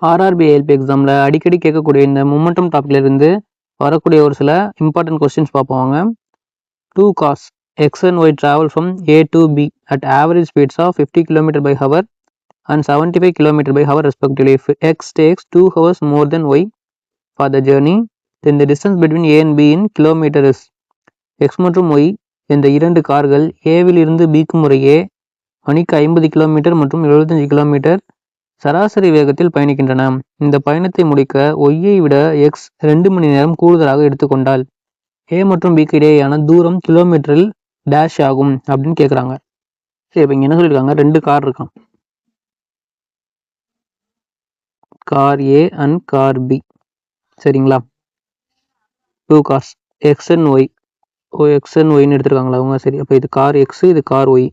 RRB ALP எக்ஸாமில் அடிக்கடி கேட்கக்கூடிய இந்த மொமெண்டம் டாப்பிக்லேருந்து வரக்கூடிய ஒரு சில important questions பார்ப்போங்க. 2 cos x and y travel from A to B at average speeds of 50 km by hour and 75 km by hour respectively. If x takes 2 hours more than y for the journey, then the distance between A and B in kilometer is. x மற்றும் y என்ற இரண்டு கார்கள் ஏவில் இருந்து பிக்கு முறையே மணிக்கு 50 kilometre மற்றும் 75 kilometre சராசரி வேகத்தில் பயணிக்கின்றன. இந்த பயணத்தை முடிக்க ஒய்யை விட எக்ஸ் 2 மணி நேரம் கூடுதலாக எடுத்துக்கொண்டால் ஏ மற்றும் பிக்கு இடையேயான தூரம் கிலோமீட்டரில் டேஷ் ஆகும் அப்படின்னு கேட்குறாங்க. சரி, இப்போ இங்கே என்ன சொல்லியிருக்காங்க, 2 கார் இருக்கான், car A and car B. சரிங்களா? 2 cars X and Y, X and ஒய்னு எடுத்துருக்காங்களா அவங்க? சரி, அப்போ இது கார் எக்ஸ், இது car Y.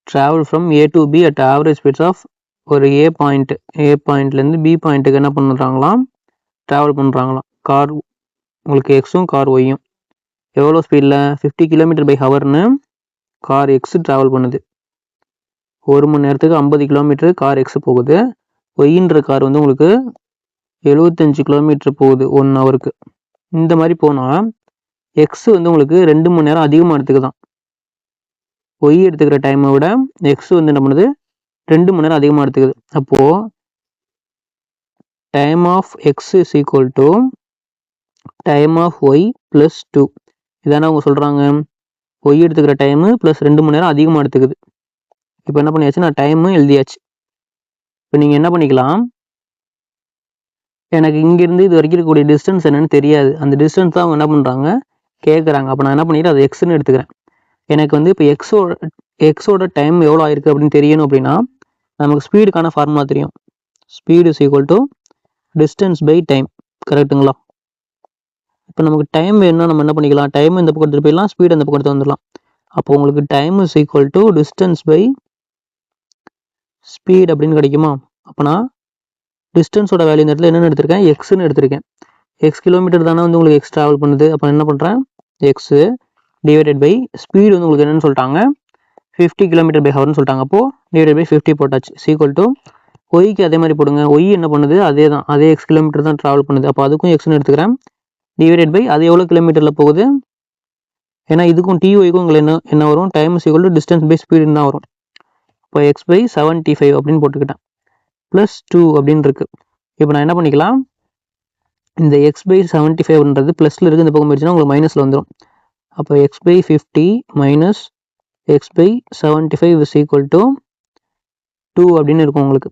travel from A to B at average speeds of ஒரு A பாயிண்ட்லேருந்து B பாயிண்ட்டுக்கு என்ன பண்ணுறாங்களாம், ட்ராவல் பண்ணுறாங்களாம். கார் உங்களுக்கு எக்ஸும் கார் ஒய்யும் எவ்வளோ ஸ்பீடில் 50 கிலோமீட்டர் பை ஹவர்னு கார் எக்ஸு ட்ராவல் பண்ணுது. 1 மணி நேரத்துக்கு 50 கிலோமீட்டர் கார் எக்ஸு போகுது. ஒய்ன்ற கார் வந்து உங்களுக்கு 75 கிலோமீட்டர் போகுது 1 ஹவருக்கு. இந்த மாதிரி போனால் எக்ஸு வந்து உங்களுக்கு 2 மணி நேரம் அதிகமாக எடுத்துக்குதான். ஒய் எடுத்துக்கிற டைமை விட எக்ஸ் வந்து என்ன பண்ணுது, 2 மணி நேரம் அதிகமாக எடுத்துக்குது. அப்போது time of X is equal to time of Y plus 2. இதானே அவங்க சொல்கிறாங்க. ஒய் எடுத்துக்கிற டைமு ப்ளஸ் 2 மணி நேரம் அதிகமாக எடுத்துக்குது. இப்போ என்ன பண்ணியாச்சு, நான் டைமு எழுதியாச்சு. இப்போ நீங்கள் என்ன பண்ணிக்கலாம், எனக்கு இங்கேருந்து இது வரைக்கும் இருக்கக்கூடிய டிஸ்டன்ஸ் என்னன்னு தெரியாது. அந்த டிஸ்டன்ஸ் தான் அவங்க என்ன பண்ணுறாங்க, கேட்குறாங்க. அப்போ நான் என்ன பண்ணிக்கிறேன், அது எக்ஸ்ன்னு எடுத்துக்கிறேன். எனக்கு வந்து இப்போ எக்ஸோட டைம் எவ்வளோ ஆயிருக்கு அப்படின்னு தெரியணும். அப்படின்னா நமக்கு ஸ்பீடுக்கான ஃபார்முலா தெரியும். Speed is equal to distance by time. கரெக்டுங்களா? இப்போ நமக்கு டைம் வேணும்னா நம்ம என்ன பண்ணிக்கலாம், டைம் இந்த பக்கம் எடுத்துகிட்டு போயிடலாம், ஸ்பீடு அந்த பக்கம் எடுத்து வந்துடலாம். அப்போ உங்களுக்கு time is equal to distance by speed அப்படின்னு கிடைக்குமா? அப்போ நான் டிஸ்டன்ஸோட வேல்யூ இந்த இடத்துல என்னென்னு எடுத்திருக்கேன், எக்ஸ்ன்னு எடுத்திருக்கேன். எக்ஸ் கிலோமீட்டர் தானே வந்து உங்களுக்கு எக்ஸ் ட்ராவல் பண்ணுது. அப்போ என்ன பண்ணுறேன், எக்ஸு டிவைடட் பை ஸ்பீடு வந்து உங்களுக்கு என்னென்னு சொல்லிட்டாங்க, 50 கிலோமீட்டர் பை ஹவர்னு சொல்லிட்டாங்க. அப்போது டிவைடட் பை 50 போட்டாச்சு. சீக்வல் டு ஒய்க்கு அதே மாதிரி போடுங்க. ஒய் என்ன பண்ணுது, அதே எக்ஸ் கிலோமீட்டர் தான் ட்ராவல் பண்ணுது. அப்போ அதுக்கும் எக்ஸ்ன்னு எடுத்துக்கிறேன். டிவைடட் பை அது எவ்வளோ கிலோமீட்டரில் போகுது, ஏன்னா இதுக்கும் டிஒய்க்கும் உங்களுக்கு என்ன வரும், time is equal to distance by ஸ்பீடுன்னு தான் வரும். இப்போ எக்ஸ் பை 75 அப்படின்னு போட்டுக்கிட்டேன். ப்ளஸ் 2 அப்படின்னு இருக்குது. இப்போ நான் என்ன பண்ணிக்கலாம், இந்த எக்ஸ் பை 75ன்றது ப்ளஸில் இருக்குது, இந்த பக்கம் போயிடுச்சுன்னா உங்களுக்கு மைனஸில் வந்துடும். அப்போ X by 50 minus X by 75 is equal to 2 அப்படின்னு இருக்கும் உங்களுக்கு.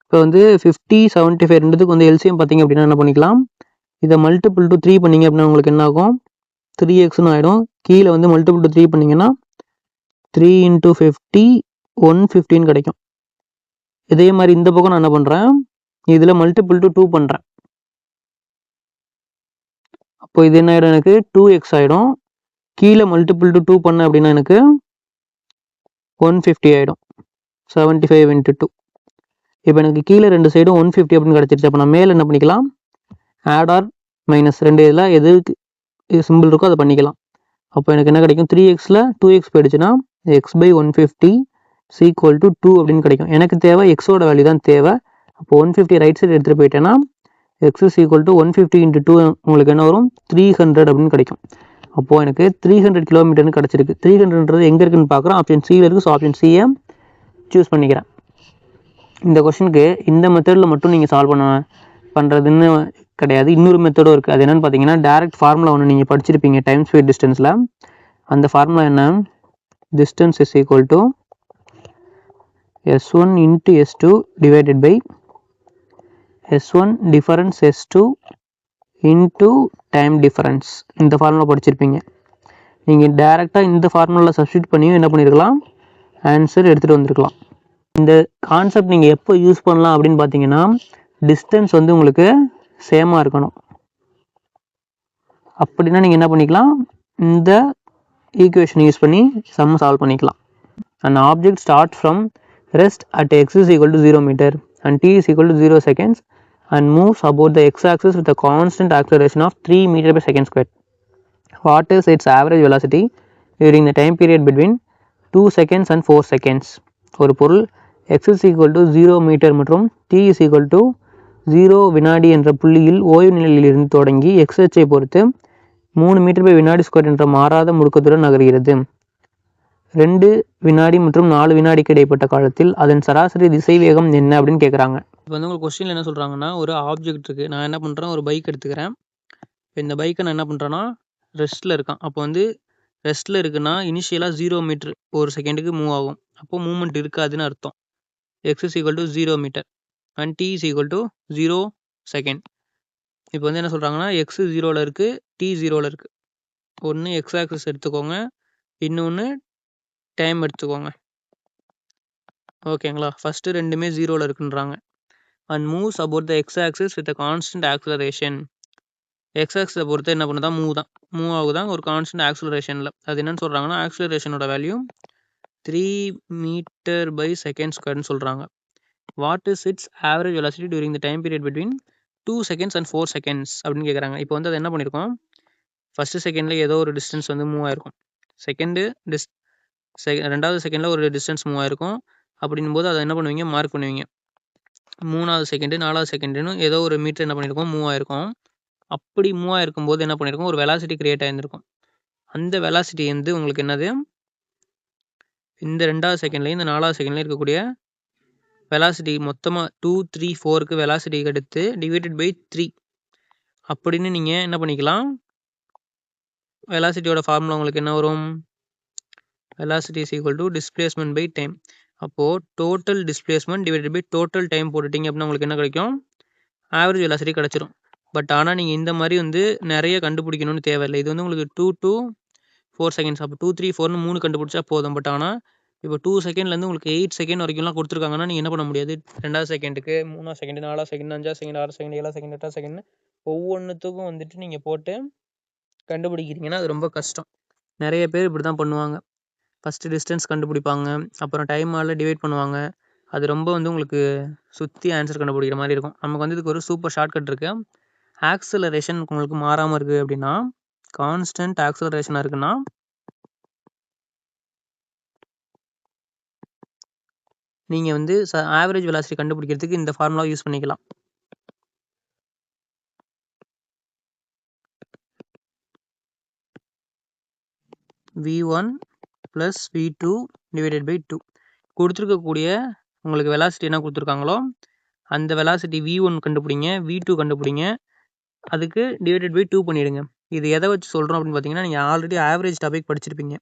இப்போ வந்து 50 75 ரெண்டுத்துக்கு வந்து எல்சிஎம் பார்த்தீங்க அப்படின்னா என்ன பண்ணிக்கலாம், இதை மல்டிபிள் டு 3 பண்ணிங்க அப்படின்னா உங்களுக்கு என்ன ஆகும், 3xன்னு ஆகிடும். கீழே வந்து மல்டிபிள் டு 3 பண்ணிங்கன்னா 3 × 50 150 கிடைக்கும். இதே மாதிரி இந்த பக்கம் நான் என்ன பண்ணுறேன், இதில் மல்டிபிள் டு 2 பண்ணுறேன். அப்போ இது என்ன ஆகிடும், எனக்கு 2x ஆகிடும். கீழே மல்டிபிள் டு 2 பண்ண அப்படின்னா எனக்கு 150 ஆகிடும். 75 × 2. இப்போ எனக்கு கீழே 2 சைடும் 150 அப்படின்னு கிடச்சிருச்சு. அப்போ நான் மேலே என்ன பண்ணிக்கலாம், ஆட் ஆர் மைனஸ் 2 இதில் எது சிம்பிள் இருக்கோ அதை பண்ணிக்கலாம். அப்போ எனக்கு என்ன கிடைக்கும், 3xல 2x போயிடுச்சுன்னா எக்ஸ் பை 150 ஈக்குவல் டு 2 அப்படின்னு கிடைக்கும். எனக்கு தேவை எக்ஸோட வேல்யூ தான் தேவை. அப்போ 150 ரைட் சைடு எடுத்துகிட்டு போயிட்டேன்னா x is equal to 150 × 2 உங்களுக்கு என்ன வரும், 300 அப்படின்னு கிடைக்கும். அப்போது எனக்கு 300 கிலோமீட்டர்னு கிடச்சிருக்கு. 300ன்றது எங்கே இருக்குன்னு பார்க்குறோம், ஆப்ஷன் சியில் இருக்குது. ஸோ ஆப்ஷன் சியை சூஸ் பண்ணிக்கிறேன். இந்த கொஷனுக்கு இந்த மெத்தடில் மட்டும் நீங்கள் சால்வ் பண்ணுறதுன்னு கிடையாது, இன்னொரு மெத்தடும் இருக்குது. அது என்னென்னு பார்த்தீங்கன்னா, டேரக்ட் ஃபார்முலா ஒன்று நீங்கள் படிச்சிருப்பீங்க டைம் ஸ்பீட் டிஸ்டன்ஸில். அந்த ஃபார்முலா என்ன, distance is equal to S1 × S2 divided by S1 difference S2 into time difference. இந்த ஃபார்முலா படிச்சிருப்பீங்க. நீங்கள் டேரெக்டாக இந்த ஃபார்முலாவில் சப்ஸ்டியூட் பண்ணியும் என்ன பண்ணியிருக்கலாம், ஆன்சர் எடுத்துகிட்டு வந்திருக்கலாம். இந்த கான்செப்ட் நீங்கள் எப்போ யூஸ் பண்ணலாம் அப்படின்னு பார்த்தீங்கன்னா, டிஸ்டன்ஸ் வந்து உங்களுக்கு சேமாக இருக்கணும். அப்படின்னா நீங்கள் என்ன பண்ணிக்கலாம், இந்த ஈக்குவேஷன் யூஸ் பண்ணி சம் சால்வ் பண்ணிக்கலாம். An object starts from rest at x is equal to 0 meter and t is equal to 0 seconds and moves about the x-axis with a constant acceleration of 3 meter per second square. What is its average velocity during the time period between 2 seconds and 4 seconds. ஒரு பொருள் x is equal to 0 metre மற்றும் t is equal to 0 வினாடி என்ற புள்ளியில் ஓய்வு நிலையில் இருந்து தொடங்கி x அச்சை பொறுத்து 3 மீட்டர் பை வினாடி ஸ்கொயர் என்ற மாறாத முடுக்கத்துடன் நகர்கிறது. 2 வினாடி மற்றும் 4 வினாடிக்கு இடைப்பட்ட காலத்தில் அதன் சராசரி திசை வேகம் என்ன அப்படின்னு கேட்குறாங்க. இப்போ வந்து உங்களுக்கு கொஸ்டினில் என்ன சொல்கிறாங்கன்னா, ஒரு ஆப்ஜெக்ட் இருக்குது, நான் என்ன பண்ணுறேன், ஒரு பைக் எடுத்துக்கிறேன். இப்போ இந்த பைக்கை நான் என்ன பண்ணுறேன்னா ரெஸ்ட்டில் இருக்கான். அப்போ வந்து ரெஸ்ட்டில் இருக்குன்னா இனிஷியலாக 0 மீட்ரு ஒரு செகண்டுக்கு மூவ் ஆகும். அப்போது மூவ்மெண்ட் இருக்காதுன்னு அர்த்தம். x is equal to 0 metre and t is equal to 0 second. இப்போ வந்து என்ன சொல்கிறாங்கன்னா x 0ல் இருக்குது, t 0ல் இருக்குது. ஒன்று எக்ஸ் ஆக்சிஸ் எடுத்துக்கோங்க, இன்னொன்று டைம் எடுத்துக்கோங்க. ஓகேங்களா? ஃபஸ்ட்டு ரெண்டுமே 0ல் இருக்குன்றாங்க. And moves about the X axis with constant acceleration. X ஆக்ஸை பொறுத்து என்ன பண்ணுதா, மூவ் ஆகுதான் ஒரு கான்ஸ்டன்ட் ஆக்சலரேஷனில். அது என்னென்னு சொல்கிறாங்கன்னா ஆக்சலரேஷனோட வேல்யூ 3 மீட்டர் பை செகண்ட் ஸ்கொயர்னு சொல்கிறாங்க. What is it's average velocity during the time period between 2 seconds and 4 seconds அப்படின்னு கேட்குறாங்க. இப்போ வந்து அது என்ன பண்ணியிருக்கோம், ஃபஸ்ட்டு செகண்டில் ஏதோ ஒரு டிஸ்டன்ஸ் வந்து மூவ் ஆயிருக்கும், ரெண்டாவது செகண்டில் ஒரு டிஸ்டன்ஸ் மூவ் ஆயிருக்கும். அப்படின்னும் போது அதை என்ன பண்ணுவீங்க, மார்க் பண்ணுவீங்க. 3வது செகண்டு 4வது செகண்டுன்னு ஏதோ ஒரு மீட்டர் என்ன பண்ணியிருக்கோம், மூவ் ஆயிருக்கும். அப்படி மூவ் ஆகிருக்கும் போது என்ன பண்ணியிருக்கோம், ஒரு வெலாசிட்டி கிரியேட் ஆகிருந்திருக்கும். அந்த வெலாசிட்டி வந்து உங்களுக்கு என்னது, இந்த 2வது செகண்ட்லேயும் இந்த 4வது செகண்ட்லேயும் இருக்கக்கூடிய வெலாசிட்டி மொத்தமாக 2, 3, 4க்கு வெலாசிட்டி எடுத்து டிவைடட் பை 3 அப்படின்னு நீங்கள் என்ன பண்ணிக்கலாம். வெலாசிட்டியோட ஃபார்முலா உங்களுக்கு என்ன வரும், velocity is equal to displacement by time. அப்போது total displacement divided by total time போட்டுட்டிங்க அப்படின்னா உங்களுக்கு என்ன கிடைக்கும், ஆவரேஜ் வெலாசிட்டி கிடச்சிரும். பட் ஆனால் நீங்கள் இந்த மாதிரி வந்து நிறைய கண்டுபிடிக்கணும்னு தேவையில்லை. இது வந்து உங்களுக்கு 2 to 4 செகண்ட்ஸ், அப்போ 2, 3, 4ன்னு 3 கண்டுபிடிச்சா போதும். பட் ஆனால் இப்போ 2 செகண்ட்லேருந்து உங்களுக்கு 8 செகண்ட் வரைக்கும்லாம் கொடுத்துருக்காங்கன்னா நீங்கள் என்ன பண்ண முடியாது, 2வது செகண்டுக்கு 3வது செகண்ட் 4வது செகண்ட் 5வது செகண்ட் 6வது செகண்ட் 7வது செகண்ட் 8வது செகண்ட் ஒவ்வொன்றுத்துக்கும் வந்துட்டு நீங்கள் போட்டு கண்டுபிடிக்கிறீங்கன்னா அது ரொம்ப கஷ்டம். நிறைய பேர் இப்படி தான் பண்ணுவாங்க. ஃபஸ்ட்டு டிஸ்டன்ஸ் கண்டுபிடிப்பாங்க, அப்புறம் டைமால் டிவைட் பண்ணுவாங்க. அது ரொம்ப வந்து உங்களுக்கு சுற்றி ஆன்சர் கண்டுபிடிக்கிற மாதிரி இருக்கும். நமக்கு வந்து இதுக்கு ஒரு சூப்பர் ஷார்ட்கட் இருக்குது. ஆக்சலரேஷன் உங்களுக்கு மாறாமல் இருக்குது அப்படின்னா, கான்ஸ்டன்ட் ஆக்சலரேஷனாக இருக்குன்னா நீங்கள் வந்து ஆவரேஜ் வெலாசிட்டி கண்டுபிடிக்கிறதுக்கு இந்த ஃபார்முலா யூஸ் பண்ணிக்கலாம். v1 + v2 டிவைடட் பை 2 கொடுத்துருக்கக்கூடிய உங்களுக்கு வெலாசிட்டி என்ன கொடுத்துருக்காங்களோ அந்த வெலாசிட்டி v1 கண்டுபிடிங்க, v2 கண்டுபிடிங்க, அதுக்கு டிவைடட் பை 2 பண்ணிவிடுங்க. இது எதை வச்சு சொல்கிறோம் அப்படின்னு பார்த்தீங்கன்னா, நீங்கள் ஆல்ரெடி ஆவரேஜ் டாபிக் படிச்சிருப்பீங்க.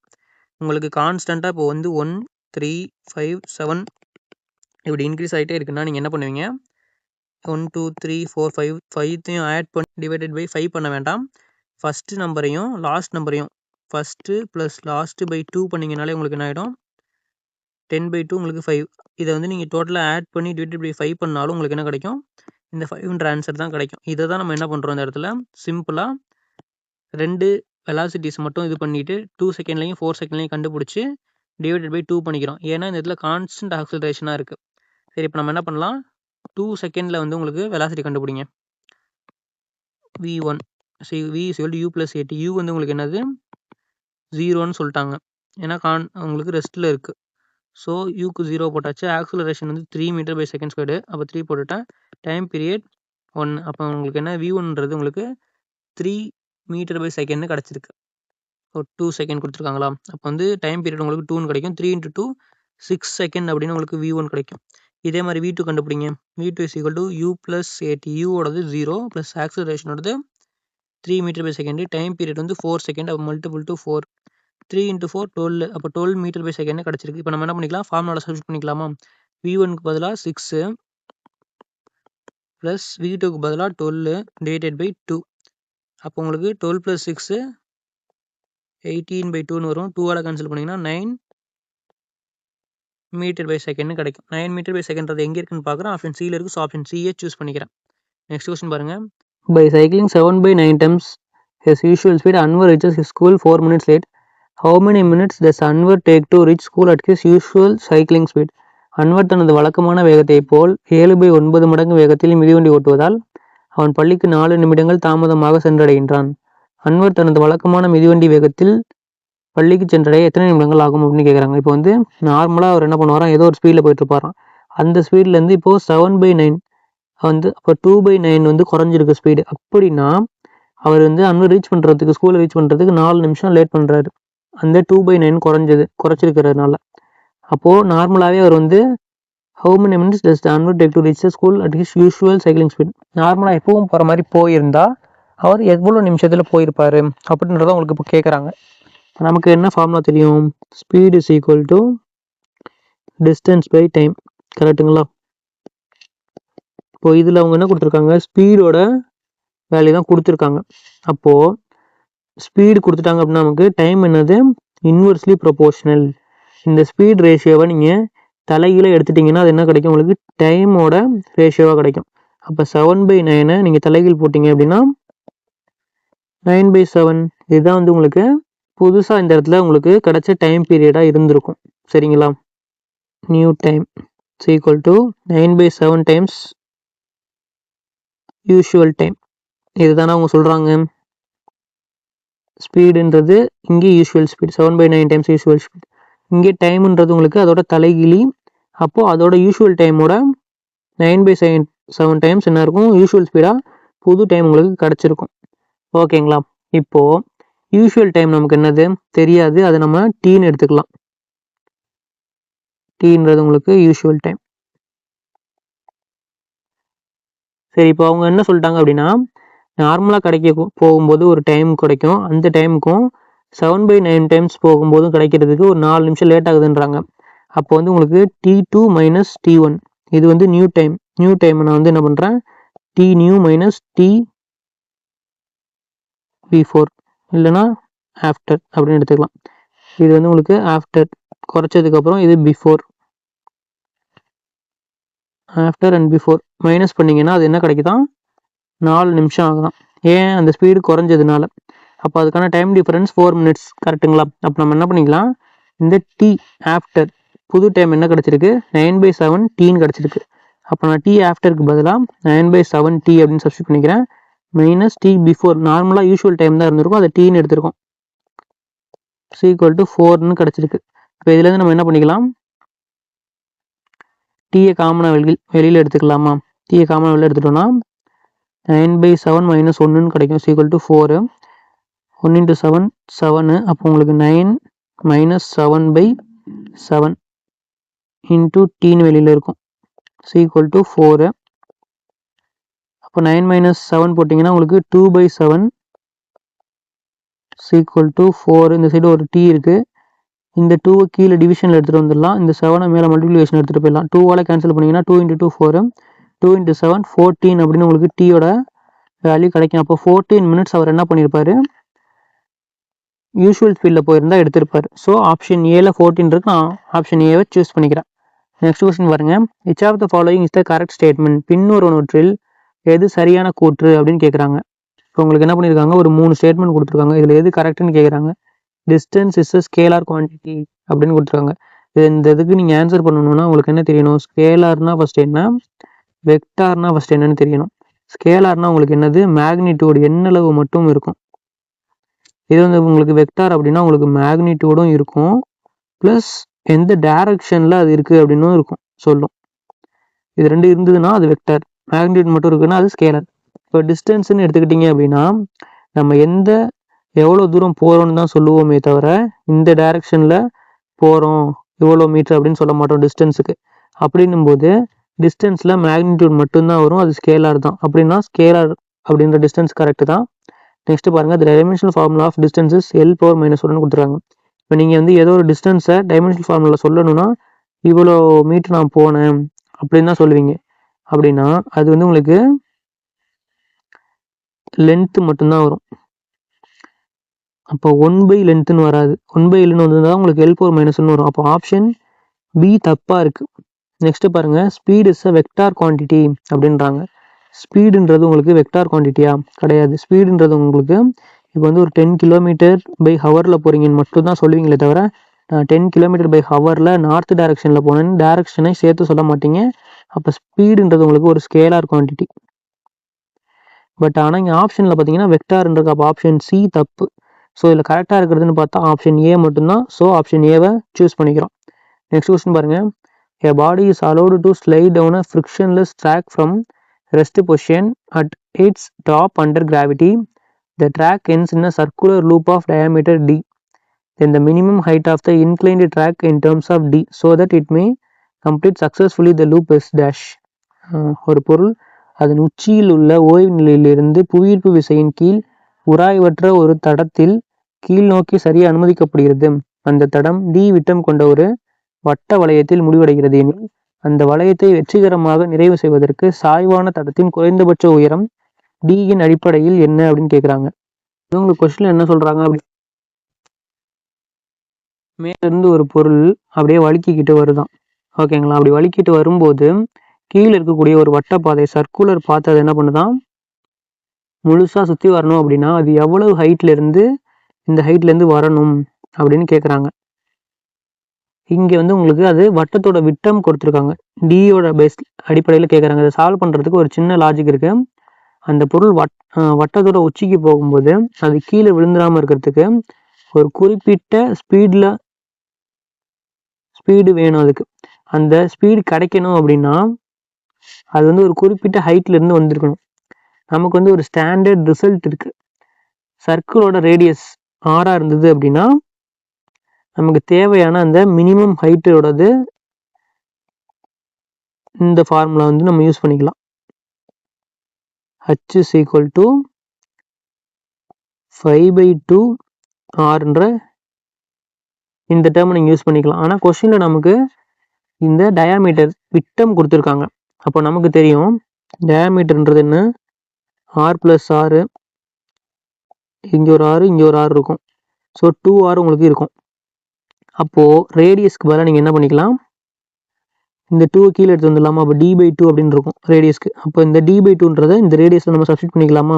உங்களுக்கு கான்ஸ்டண்ட்டாக இப்போ வந்து 1, 3, 5, 7 இப்படி இன்க்ரீஸ் ஆகிட்டே இருக்குன்னா நீங்கள் என்ன பண்ணுவீங்க, 1, 2, 3, 4, 5த்தையும் ஆட் பண்ணி டிவைடட் பை 5 பண்ண வேண்டாம். ஃபஸ்ட்டு நம்பரையும் லாஸ்ட் நம்பரையும் ஃபஸ்ட்டு ப்ளஸ் லாஸ்ட்டு பை 2 பண்ணிங்கனாலே உங்களுக்கு என்ன ஆகிடும், 10/2 உங்களுக்கு 5. இதை வந்து நீங்கள் டோட்டலாக ஆட் பண்ணி டிவைடட் பை 5 பண்ணாலும் உங்களுக்கு என்ன கிடைக்கும், இந்த 5ன்ற ஆன்சர் தான் கிடைக்கும். இதை தான் நம்ம என்ன பண்ணுறோம், இந்த இடத்துல சிம்பிளாக 2 வெலாசிட்டிஸ் மட்டும் இது பண்ணிவிட்டு 2 செகண்ட்லையும் 4 செகண்ட்லையும் கண்டுபிடிச்சி டிவைடட் பை 2 பண்ணிக்கிறோம். ஏன்னா இந்த இடத்துல கான்ஸ்டன்ட் ஆக்சலரேஷனாக இருக்குது. சரி, இப்போ நம்ம என்ன பண்ணலாம், 2 செகண்டில் வந்து உங்களுக்கு வெலாசிட்டி கண்டுபிடிங்க. v1 v = u + at. u வந்து உங்களுக்கு என்னது 0ன்னு சொல்லிட்டாங்க, ஏன்னா உங்களுக்கு ரெஸ்ட்டில் இருக்குது. ஸோ யூக்கு 0 போட்டாச்சு. ஆக்சலரேஷன் வந்து 3 மீட்டர் பை செகண்ட் ஸ்கொயர்டு, அப்போ 3 போட்டுட்டேன். டைம் பீரியட் 1, அப்போ உங்களுக்கு என்ன v1ன்றது உங்களுக்கு 3 மீட்டர் பை செகண்ட்னு கிடச்சிருக்கு. ஒரு 2 செகண்ட் கொடுத்துருக்காங்களா, அப்போ வந்து டைம் பீரியட் உங்களுக்கு 2ன்னு கிடைக்கும். 3 × 2 6 செகண்ட் அப்படின்னு உங்களுக்கு v1 கிடைக்கும். இதே மாதிரி v2 கண்டுபிடிங்க. v2 = u + at. u-ஓடது 0 ப்ளஸ் ஆக்சலரேஷனோடது 3 metre per second, time period வந்து 4 செகண்ட், அப்போ மல்டிபிள் டு 4, 3 × 4 12, அப்போ 12 மீட்டர் பை செகண்ட் கிடச்சிருக்கு. இப்போ நம்ம என்ன பண்ணிக்கலாம், ஃபார்முலாவில் சப்ஸ்டிட் பண்ணிக்கலாமா, v1க்கு பதிலாக 6 ப்ளஸ் v2க்கு பதிலாக 12 டிவைடட் பை 2. அப்போ உங்களுக்கு 12 + 6 18/2ன்னு வரும். 2ஆல் கேன்சல் பண்ணிங்கன்னா 9 மீட்டர் பை செகண்ட்னு கிடைக்கும். 9 மீட்டர் பை செகண்ட் எங்கே இருக்குன்னு பார்க்குறேன், ஆப்ஷன் சியில் இருக்குது. ஸோ ஆப்ஷன் சியை சூஸ் பண்ணிக்கிறேன். நெக்ஸ்ட் கொஸ்டின் பாருங்கள். By cycling 7/9 times his usual speed, Anwar reaches his school 4 minutes late. How many minutes does Anwar take to reach school at his usual cycling speed? Anwar தனது வழக்கமான வேகத்தை போல் 7/9 மடங்கு வேகத்தில் மிதிவண்டி ஓட்டுவதால் அவன் பள்ளிக்கு 4 நிமிடங்கள் தாமதமாக சென்றடைகின்றான். அன்வர் தனது வழக்கமான மிதிவண்டி வேகத்தில் பள்ளிக்கு சென்றடைய எத்தனை நிமிடங்கள் ஆகும் அப்படின்னு கேட்குறாங்க. இப்போ வந்து நார்மலாக அவர் என்ன பண்ணுவாராம், ஏதோ ஒரு ஸ்பீடில் போயிட்டு இருப்பாராம். அந்த ஸ்பீட்லேருந்து இப்போது 7/9 வந்து அப்போ 2/9 வந்து குறைஞ்சிருக்கு ஸ்பீடு. அப்படின்னா அவர் வந்து அங்கே ரீச் பண்ணுறதுக்கு ஸ்கூலில் ரீச் பண்ணுறதுக்கு 4 நிமிஷம் லேட் பண்ணுறாரு. அந்த 2/9 குறைச்சிருக்கிறதுனால. அப்போது நார்மலாகவே அவர் வந்து how many minutes does the Anwar take to reach the school at his usual cycling speed. நார்மலாக எப்பவும் போகிற மாதிரி போயிருந்தா அவர் எவ்வளோ நிமிஷத்தில் போயிருப்பார் அப்படின்றத உங்களுக்கு இப்போ கேட்குறாங்க. நமக்கு என்ன ஃபார்முலா தெரியும்? Speed is equal to distance by time. கரெக்டுங்களா? இப்போ இதில் அவங்க என்ன கொடுத்துருக்காங்க, ஸ்பீடோட வேல்யூ தான் கொடுத்துருக்காங்க. அப்போது ஸ்பீடு கொடுத்துட்டாங்க அப்படின்னா நமக்கு டைம் என்னது, இன்வெர்ஸ்லி ப்ரொபோர்ஷனல். இந்த ஸ்பீட் ரேஷியோவை நீங்கள் தலைகீழ எடுத்துட்டிங்கன்னா அது என்ன கிடைக்கும், உங்களுக்கு டைமோட ரேஷியோவாக கிடைக்கும். அப்போ 7/9 நீங்கள் தலைகீழ் போட்டிங்க அப்படின்னா 9/7. இதுதான் வந்து உங்களுக்கு புதுசாக இந்த இடத்துல உங்களுக்கு கிடைச்ச டைம் பீரியடாக இருந்திருக்கும். சரிங்களா? New time is equal to 9/7 times usual time. இதுதானே அவங்க சொல்கிறாங்க. ஸ்பீடுன்றது இங்கே usual speed 7/9 times usual speed. இங்கே டைம்ன்றது உங்களுக்கு அதோட தலைகிழி. அப்போது அதோட யூஷுவல் டைமோட 9/7 டைம்ஸ் என்ன இருக்கும், யூஷுவல் ஸ்பீடாக புது டைம் உங்களுக்கு கிடச்சிருக்கும். ஓகேங்களா? இப்போது யூஷுவல் டைம் நமக்கு என்னது தெரியாது, அதை நம்ம டீன்னு எடுத்துக்கலாம். டீன்றது உங்களுக்கு யூஷுவல் டைம். சரி, இப்போ அவங்க என்ன சொல்லிட்டாங்க அப்படின்னா நார்மலாக கிடைக்க போகும்போது ஒரு டைம் கிடைக்கும், அந்த டைமுக்கும் 7/9 டைம்ஸ் போகும்போதும் கிடைக்கிறதுக்கு ஒரு 4 நிமிஷம் லேட் ஆகுதுன்றாங்க. அப்போ வந்து உங்களுக்கு T2 மைனஸ் T1 இது வந்து நியூ டைம். நியூ டைம் நான் வந்து என்ன பண்ணுறேன், T நியூ மைனஸ் T/4 இல்லைனா ஆஃப்டர் அப்படின்னு எடுத்துக்கலாம். இது வந்து உங்களுக்கு ஆஃப்டர் குறைச்சதுக்கப்புறம் இது before. After and before minus பண்ணிங்கன்னா அது என்ன கிடைக்குதான், 4 நிமிஷம் ஆகுதான். ஏன், அந்த ஸ்பீடு குறைஞ்சதுனால. அப்போ அதுக்கான டைம் டிஃபரன்ஸ் 4 மினிட்ஸ். கரெக்டுங்களா? அப்போ நம்ம என்ன பண்ணிக்கலாம், இந்த T ஆஃப்டர் புது டைம் என்ன கிடச்சிருக்கு, 9/7 டீன்னு கிடச்சிருக்கு. அப்போ நான் T ஆஃப்டருக்கு பதிலாக 9/7 T அப்படின்னு சப்ஸ்டிட் பண்ணிக்கிறேன். மைனஸ் T பிஃபோர் நார்மலாக யூஷுவல் டைம் தான் இருந்திருக்கும், அதை டீன்னு எடுத்திருக்கோம். ஈக்குவல் டு 4ன்னு கிடச்சிருக்கு. இப்போ இதுலேருந்து நம்ம என்ன பண்ணிக்கலாம், டீயை காமனாக வெளியில் எடுத்துக்கலாமா? டீயை காமனாக வெளியில் எடுத்துட்டோம்னா 9/7 மைனஸ் 1ன்னு கிடைக்கும். Equal to 4. 1 × 7 7. அப்போ உங்களுக்கு 9 மைனஸ் 7/7 இன்ட்டு டீன்னு வெளியில் இருக்கும். Equal to 4. அப்போ 9 மைனஸ் 7 போட்டிங்கன்னா உங்களுக்கு 2/7 ஈக்குவல் டு 4. இந்த சைடு ஒரு டி இருக்குது, இந்த 2 கீழே டிவிஷனில் எடுத்துகிட்டு வந்துடலாம். இந்த 7 மேலே மல்டிப்ளிகேஷன் எடுத்துகிட்டு போயிடலாம். 2ஆல் கேன்சல் பண்ணிங்கன்னா 2 × 2 4. 2 × 7 14 அப்படின்னு உங்களுக்கு டீயோட வேல்யூ கிடைக்கும். அப்போ 14 மினிட்ஸ் அவர் என்ன பண்ணியிருப்பார், யூஷுவல் ஸ்பீடில் போயிருந்தால் எடுத்திருப்பார். ஸோ ஆப்ஷன் ஏல 14 இருக்கு, நான் ஆப்ஷன் ஏவை சூஸ் பண்ணிக்கிறேன். நெக்ஸ்ட் கொஸ்டின் பாருங்க, which of the following is the correct statement. பின்வருவனவற்றில் எது சரியான கூற்று அப்படின்னு கேட்குறாங்க. இப்போ உங்களுக்கு என்ன பண்ணியிருக்காங்க, ஒரு 3 ஸ்டேட்மெண்ட் கொடுத்துருக்காங்க. இதில் எது கரெக்டுன்னு கேட்குறாங்க. Distance is a scalar quantity அப்படின்னு கொடுத்துருக்காங்க. இந்த இதுக்கு நீங்கள் ஆன்சர் பண்ணணும்னா உங்களுக்கு என்ன தெரியணும், ஸ்கேலார்னா ஃபர்ஸ்ட் என்ன, வெக்டார்னா ஃபர்ஸ்ட் என்னன்னு தெரியணும். ஸ்கேலார்னா உங்களுக்கு என்னது, மேக்னிடியூட் எண்ணளவு மட்டும் இருக்கும். இது வந்து உங்களுக்கு வெக்டார் அப்படின்னா உங்களுக்கு மேக்னிடியூடும் இருக்கும், ப்ளஸ் எந்த டைரக்ஷனில் அது இருக்குது அப்படின்னும் இருக்கும் சொல்லும். இது ரெண்டு இருந்ததுன்னா அது வெக்டார், மேக்னிடியூட் மட்டும் இருக்குன்னா அது ஸ்கேலர். இப்போ டிஸ்டன்ஸ்ன்னு எடுத்துக்கிட்டிங்க அப்படின்னா நம்ம எவ்வளோ தூரம் போகிறோன்னு தான் சொல்லுவோமே தவிர இந்த டைரக்ஷனில் போகிறோம் இவ்வளோ மீட்டர் அப்படின்னு சொல்ல மாட்டோம் டிஸ்டன்ஸுக்கு. அப்படின்னும் போது டிஸ்டன்ஸில் மேக்னிடியூட் மட்டும்தான் வரும், அது ஸ்கேலார் தான். அப்படின்னா ஸ்கேலார் அப்படின்ற டிஸ்டன்ஸ் கரெக்டு தான். நெக்ஸ்ட் பாருங்கள், த dimensional formula of distances L⁻⁻1 கொடுத்துருக்காங்க. இப்போ நீங்கள் வந்து ஏதோ ஒரு டிஸ்டன்ஸை டைமென்ஷனல் ஃபார்முலா சொல்லணும்னா இவ்வளோ மீட்டர் நான் போனேன் அப்படின்னு தான் சொல்லுவீங்க. அப்படின்னா அது வந்து உங்களுக்கு லென்த்து மட்டும்தான் வரும். அப்போ 1/லென்த்துன்னு வராது, 1/Lன்னு வந்ததுதான் உங்களுக்கு L⁻⁻1 வரும். அப்போ ஆப்ஷன் பி தப்பாக இருக்குது. நெக்ஸ்ட் பாருங்கள், speed is a vector quantity அப்படின்றாங்க. ஸ்பீடுன்றது உங்களுக்கு வெக்டார் குவான்டிட்டியா? கிடையாது. ஸ்பீடுன்றது உங்களுக்கு இப்போ வந்து ஒரு 10 km/h போகிறீங்கன்னு மட்டும் தான் சொல்லுவீங்களே தவிர நான் 10 km/h நார்த் டைரக்ஷனில் போனேன்னு டைரக்ஷனை சேர்த்து சொல்ல மாட்டீங்க. அப்போ ஸ்பீடுன்றது உங்களுக்கு ஒரு ஸ்கேலார் குவான்டிட்டி. பட் ஆனால் இங்கே ஆப்ஷனில் பார்த்தீங்கன்னா வெக்டார்ன்றது, அப்போ ஆப்ஷன் சி தப்பு. ஸோ இதில் கரெக்டாக இருக்கிறதுன்னு பார்த்தா ஆப்ஷன் ஏ மட்டும்தான். ஸோ ஆப்ஷன் ஏவை சூஸ் பண்ணிக்கிறோம். நெக்ஸ்ட் கொஸ்டின் பாருங்கள். A body is allowed to slide down a frictionless track from rest position at its top under gravity. The track ends in a circular loop of diameter d. Then the minimum height of the inclined track in terms of d, so that it may complete successfully the loop is dash. ஒரு பொருள் அதன் உச்சியில் உள்ள ஓய்வு நிலையிலிருந்து புவியீர்ப்பு விசையின் கீழ் உராய்வற்ற ஒரு தடத்தில் கீழ் நோக்கி சரிய அனுமதிக்கப்படுகிறது. அந்த தடம் d விட்டம் கொண்ட ஒரு வட்ட வளையத்தில் முடிவடைகிறது எனில் அந்த வளையத்தை வெற்றிகரமாக நிறைவு செய்வதற்கு சாய்வான தடத்தின் குறைந்தபட்ச உயரம் d-யின் அடிப்படையில் என்ன அப்படின்னு கேட்குறாங்க. உங்களுக்கு கொஸ்டின் என்ன சொல்றாங்க அப்படி, மேலிருந்து ஒரு பொருள் அப்படியே வழுக்கிக்கிட்டு வருதான். ஓகேங்களா? அப்படி வழுக்கிட்டு வரும்போது கீழே இருக்கக்கூடிய ஒரு வட்டப்பாதை சர்க்குலர் பார்த்து அது என்ன பண்ணுதான், முழுசா சுற்றி வரணும். அப்படின்னா அது எவ்வளவு ஹைட்லேருந்து இந்த ஹைட்லேருந்து வரணும் அப்படின்னு கேட்குறாங்க. இங்கே வந்து உங்களுக்கு அது வட்டத்தோட விட்டம் கொடுத்துருக்காங்க, டியோட பேஸ் அடிப்படையில் கேட்குறாங்க. அதை சால்வ் பண்ணுறதுக்கு ஒரு சின்ன லாஜிக் இருக்குது. அந்த பொருள் வட்டத்தோட உச்சிக்கு போகும்போது அது கீழே விழுந்துடாமல் இருக்கிறதுக்கு ஒரு குறிப்பிட்ட ஸ்பீடு வேணும். அதுக்கு அந்த ஸ்பீடு கிடைக்கணும் அப்படின்னா அது வந்து ஒரு குறிப்பிட்ட ஹைட்லேருந்து வந்திருக்கணும். நமக்கு வந்து ஒரு ஸ்டாண்டர்ட் ரிசல்ட் இருக்குது. சர்க்கிளோட ரேடியஸ் ஆறாக இருந்தது அப்படின்னா நமக்கு தேவையான அந்த மினிமம் ஹைட்டோடது இந்த ஃபார்முலா வந்து நம்ம யூஸ் பண்ணிக்கலாம். h is equal to 5/2 rன்ற இந்த டேர்மை நீங்கள் யூஸ் பண்ணிக்கலாம். ஆனால் கொஸ்டினில் நமக்கு இந்த டயாமீட்டர் விட்டம் கொடுத்துருக்காங்க. அப்போ நமக்கு தெரியும் டயாமீட்டர்ன்றது என்ன, r+r, இங்கே ஒரு r இங்கே ஒரு r இருக்கும். ஸோ 2r உங்களுக்கு இருக்கும். அப்போது ரேடியஸ்க்கு பதிலாக நீங்கள் என்ன பண்ணிக்கலாம், இந்த 2 கீழே எடுத்து வந்துடலாமா? அப்போ d/2 அப்படின்னு இருக்கும் ரேடியஸ்க்கு. அப்போ இந்த d/2ன்றதை இந்த ரேடியஸில் நம்ம சப்ஸ்டிட் பண்ணிக்கலாமா?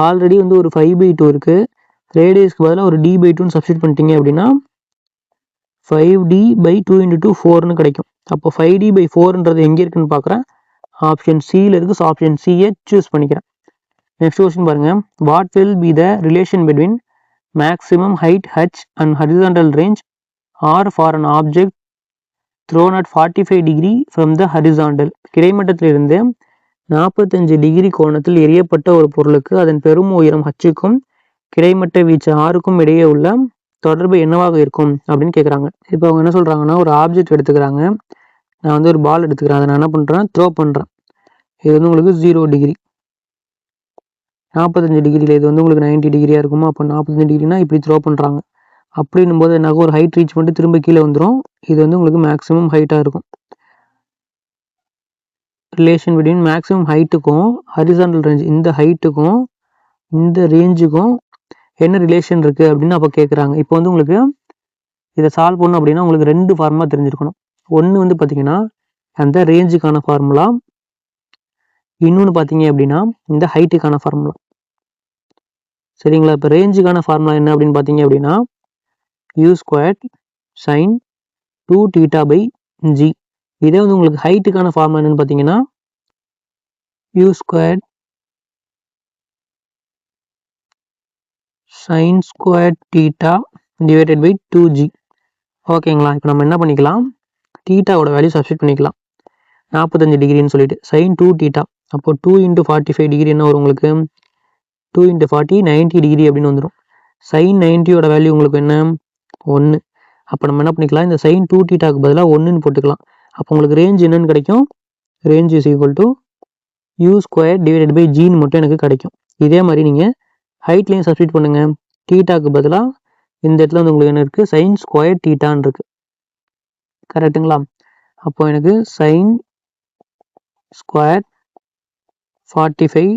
ஆல்ரெடி வந்து ஒரு 5/2 இருக்குது, ரேடியஸ்க்கு பதிலாக ஒரு d/2ன்னு சப்ஸ்டிட் பண்ணிட்டீங்க அப்படின்னா 5d/2 × 2 4ன்னு கிடைக்கும். அப்போ 5d/4ன்றது எங்கே இருக்குன்னு பார்க்குறேன், ஆப்ஷன் சியில் இருக்குது. ஸோ ஆப்ஷன் சியை சூஸ் பண்ணிக்கிறேன். நெக்ஸ்ட் கொஸ்டின் பாருங்கள். What will be the relation between maximum height h and horizontal range r for an object thrown at 45 degree from the horizontal. கிடைமட்டத்திலிருந்து 45 degree கோணத்தில் எரியப்பட்ட ஒரு பொருளுக்கு அதன் பெரும் உயரம் ஹச்சுக்கும் கிடைமட்ட வீச்சு ஆறுக்கும் இடையே உள்ள தொடர்பு என்னவாக இருக்கும் அப்படின்னு கேட்குறாங்க. இப்போ அவங்க என்ன சொல்கிறாங்கன்னா, ஒரு ஆப்ஜெக்ட் எடுத்துக்கிறாங்க. நான் வந்து ஒரு பால் எடுத்துக்கிறேன், அதை நான் என்ன பண்ணுறேன், த்ரோ பண்ணுறேன். இது வந்து உங்களுக்கு 0 டிகிரி, 45 டிகிரியில் இது வந்து உங்களுக்கு 90 டிகிரியாக இருக்குமா? அப்போ 45 டிகிரினா இப்படி த்ரோ பண்ணுறாங்க. அப்படின்னும் போது என்ன, ஒரு ஹைட் ரீச் பண்ணிட்டு திரும்ப கீழே வந்துடும். இது வந்து உங்களுக்கு மேக்ஸிமம் ஹைட்டாக இருக்கும். ரிலேஷன் பிட்வீன் மேக்ஸிமம் ஹைட்டுக்கும் ஹரிசாண்டல் ரேஞ்ச், இந்த ஹைட்டுக்கும் இந்த ரேஞ்சுக்கும் என்ன ரிலேஷன் இருக்குது அப்படின்னு அப்போ கேட்குறாங்க. இப்போ வந்து உங்களுக்கு இதை சால்வ் பண்ணணும் அப்படின்னா உங்களுக்கு 2 ஃபார்முலா தெரிஞ்சிருக்கணும். ஒன்று வந்து பார்த்தீங்கன்னா அந்த ரேஞ்சுக்கான ஃபார்முலா, இன்னொன்று பார்த்தீங்க அப்படின்னா இந்த ஹைட்டுக்கான ஃபார்முலா. சரிங்களா? இப்போ ரேஞ்சுக்கான ஃபார்முலா என்ன அப்படின்னு பார்த்தீங்க அப்படின்னா u² sin 2θ/g. இதே வந்து உங்களுக்கு ஹைட்டுக்கான ஃபார்முலா என்னன்னு பார்த்தீங்கன்னா u² sin² θ /2g. ஓகேங்களா? இப்போ நம்ம என்ன பண்ணிக்கலாம், தீட்டாவோட வேல்யூ சப்ஸ்டிட் பண்ணிக்கலாம். 45 டிகிரின்னு சொல்லிட்டு sin 2θ, அப்போ 2 × 45 டிகிரி என்ன வரும் உங்களுக்கு, 2 × 40 90 டிகிரி அப்படின்னு வந்துடும். sin 90யோட வேல்யூ உங்களுக்கு என்ன, 1. அப்போ நம்ம என்ன பண்ணிக்கலாம், இந்த sin 2θக்கு பதிலாக 1ன்னு போட்டுக்கலாம். அப்போ உங்களுக்கு ரேஞ்ச் என்னன்னு கிடைக்கும், range is equal to u² /gன்னு மட்டும் எனக்கு கிடைக்கும். இதே மாதிரி நீங்கள் ஹைட்லேயும் சப்ஸ்டிட் பண்ணுங்கள். தீட்டாக்கு பதிலாக இந்த இடத்துல வந்து உங்களுக்கு என்ன இருக்குது, sin² θன்னு இருக்குது. கரெக்டுங்களா? அப்போ எனக்கு sin² 45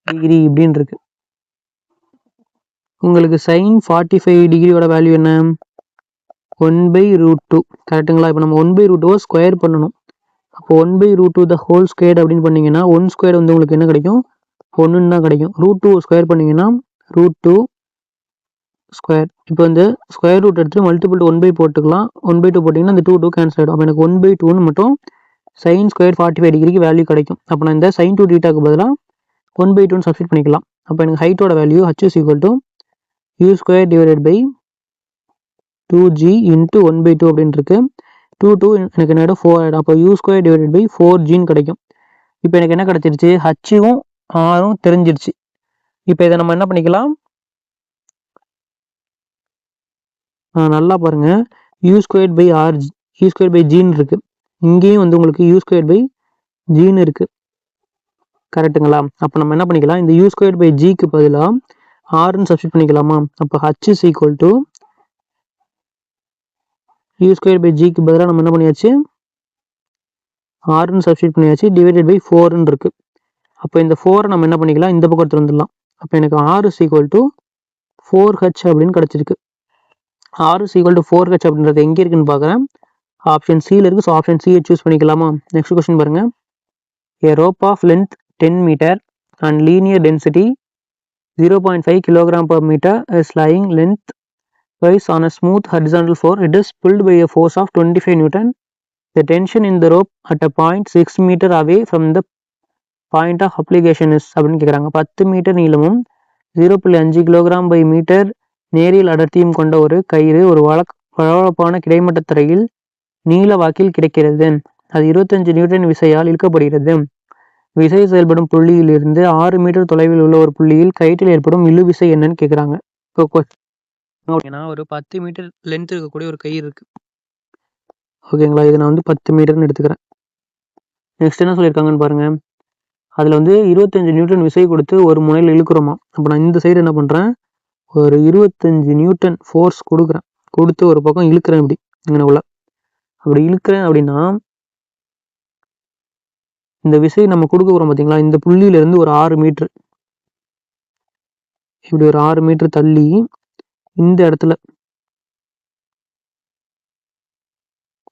டிகிரி இப்படின்னு இருக்கு. உங்களுக்கு sin 45 டிகிரியோட வேல்யூ என்ன, 1/√2. கரெக்டுங்களா? இப்போ நம்ம 1/√2 ஸ்கொயர் பண்ணணும். அப்போ 1/√2 த ஹோல் ஸ்கொயர் அப்படின்னு பண்ணிங்கன்னா 1² வந்து உங்களுக்கு என்ன கிடைக்கும், 1ன்னு தான் கிடைக்கும். √2 ஸ்கொயர் பண்ணிங்கன்னா √2². இப்போ இந்த ஸ்கொயர் ரூட் எடுத்து மல்டிபிள் 1/2 போட்டுக்கலாம். 1/2 போட்டிங்கன்னா இந்த 2 கேன்சல் ஆகிடும். அப்போ எனக்கு 1/2ன்னு மட்டும் sin² 45 டிகிரிக்கு வேல்யூ கிடைக்கும். அப்போ நான் இந்த sin 2θக்கு பதிலாக 1/2ன்னு சப்ஸ்டிட் பண்ணிக்கலாம். அப்போ எனக்கு ஹைட்டோட value h is equal to u square divided by 2g into 1/2 அப்படின்னு இருக்கு. 2 எனக்கு என்ன ஆகிடும் 4 ஆகிடும். அப்போ u ஸ்கொயர் டிவைடட் பை 4gன்னு கிடைக்கும். இப்போ எனக்கு என்ன கிடச்சிருச்சு, ஹச்சும் ஆரும் தெரிஞ்சிருச்சு. இப்போ இதை நம்ம என்ன பண்ணிக்கலாம், நல்லா பாருங்க, u square by R u square by ஜின்னு இருக்கு. இங்கேயும் வந்து உங்களுக்கு u ஸ்கொயர் பை ஜின்னு இருக்கு, கரெக்டுங்களா? அப்போ நம்ம என்ன பண்ணிக்கலாம், இந்த u ஸ்கொயர் பை ஜிக்கு பதிலாக ஆர்ன்னு சப்ஸ்டிட் பண்ணிக்கலாமா? அப்போ h is equal to u square by ஜிக்கு பதிலாக நம்ம என்ன பண்ணியாச்சு, ஆர்ன்னு சப்ஸ்டிட் பண்ணியாச்சு, டிவைடட் பை 4ன்னு இருக்கு. அப்போ இந்த 4 நம்ம என்ன பண்ணிக்கலாம், இந்த பக்கம் எடுத்து வந்துடலாம். அப்போ எனக்கு r is equal to 4h அப்படின்னு கிடச்சிருக்கு. r is equal to 4h அப்படின்றது எங்கே இருக்குன்னு பார்க்குறேன், ஆப்ஷன் சியில் இருக்குது. ஸோ ஆப்ஷன் சியை சூஸ் பண்ணிக்கலாமா? நெக்ஸ்ட் கொஸ்டின் பாருங்க. A rope of length 10 meter and linear density 0.5 kg per meter is lying lengthwise on a smooth horizontal floor. It is pulled by a force of 25 Newton. The tension in the rope at a point 6 meter away from the point of application is அப்படின்னு கேட்குறாங்க. 10 metre நீளமும் 0.5 kilogram by metre நேரியல் அடர்த்தியும் கொண்ட ஒரு கயிறு ஒரு வளவளப்பான கிடைமட்ட தரையில் நீள வாக்கில் கிடைக்கிறது. அது 25 நியூட்டன் விசையால் இழுக்கப்படுகிறது. விசை செயல்படும் புள்ளியிலிருந்து 6 மீட்டர் தொலைவில் உள்ள ஒரு புள்ளியில் கயிற்றில் ஏற்படும் இழு விசை என்னன்னு கேட்குறாங்க. ஓகேனா, ஒரு 10 மீட்டர் லென்த் இருக்கக்கூடிய ஒரு கயிறு இருக்கு, ஓகேங்களா? இதை நான் வந்து 10 மீட்டர்னு எடுத்துக்கிறேன். நெக்ஸ்ட் என்ன சொல்லியிருக்காங்கன்னு பாருங்க. அதில் வந்து 25 நியூட்டன் விசை கொடுத்து ஒரு முனையில் இழுக்கிறோமா. அப்போ நான் இந்த சைடு என்ன பண்ணுறேன், ஒரு 25 நியூட்டன் ஃபோர்ஸ் கொடுக்குறேன், கொடுத்து ஒரு பக்கம் இழுக்கிறேன். இப்படி இங்கே உள்ள அப்படி இழுக்கிறேன் அப்படின்னா இந்த விசை நம்ம கொடுக்க போகிறோம் பார்த்தீங்களா, இந்த புள்ளியிலேருந்து ஒரு 6 மீட்ரு, இப்படி ஒரு 6 மீட்ரு தள்ளி இந்த இடத்துல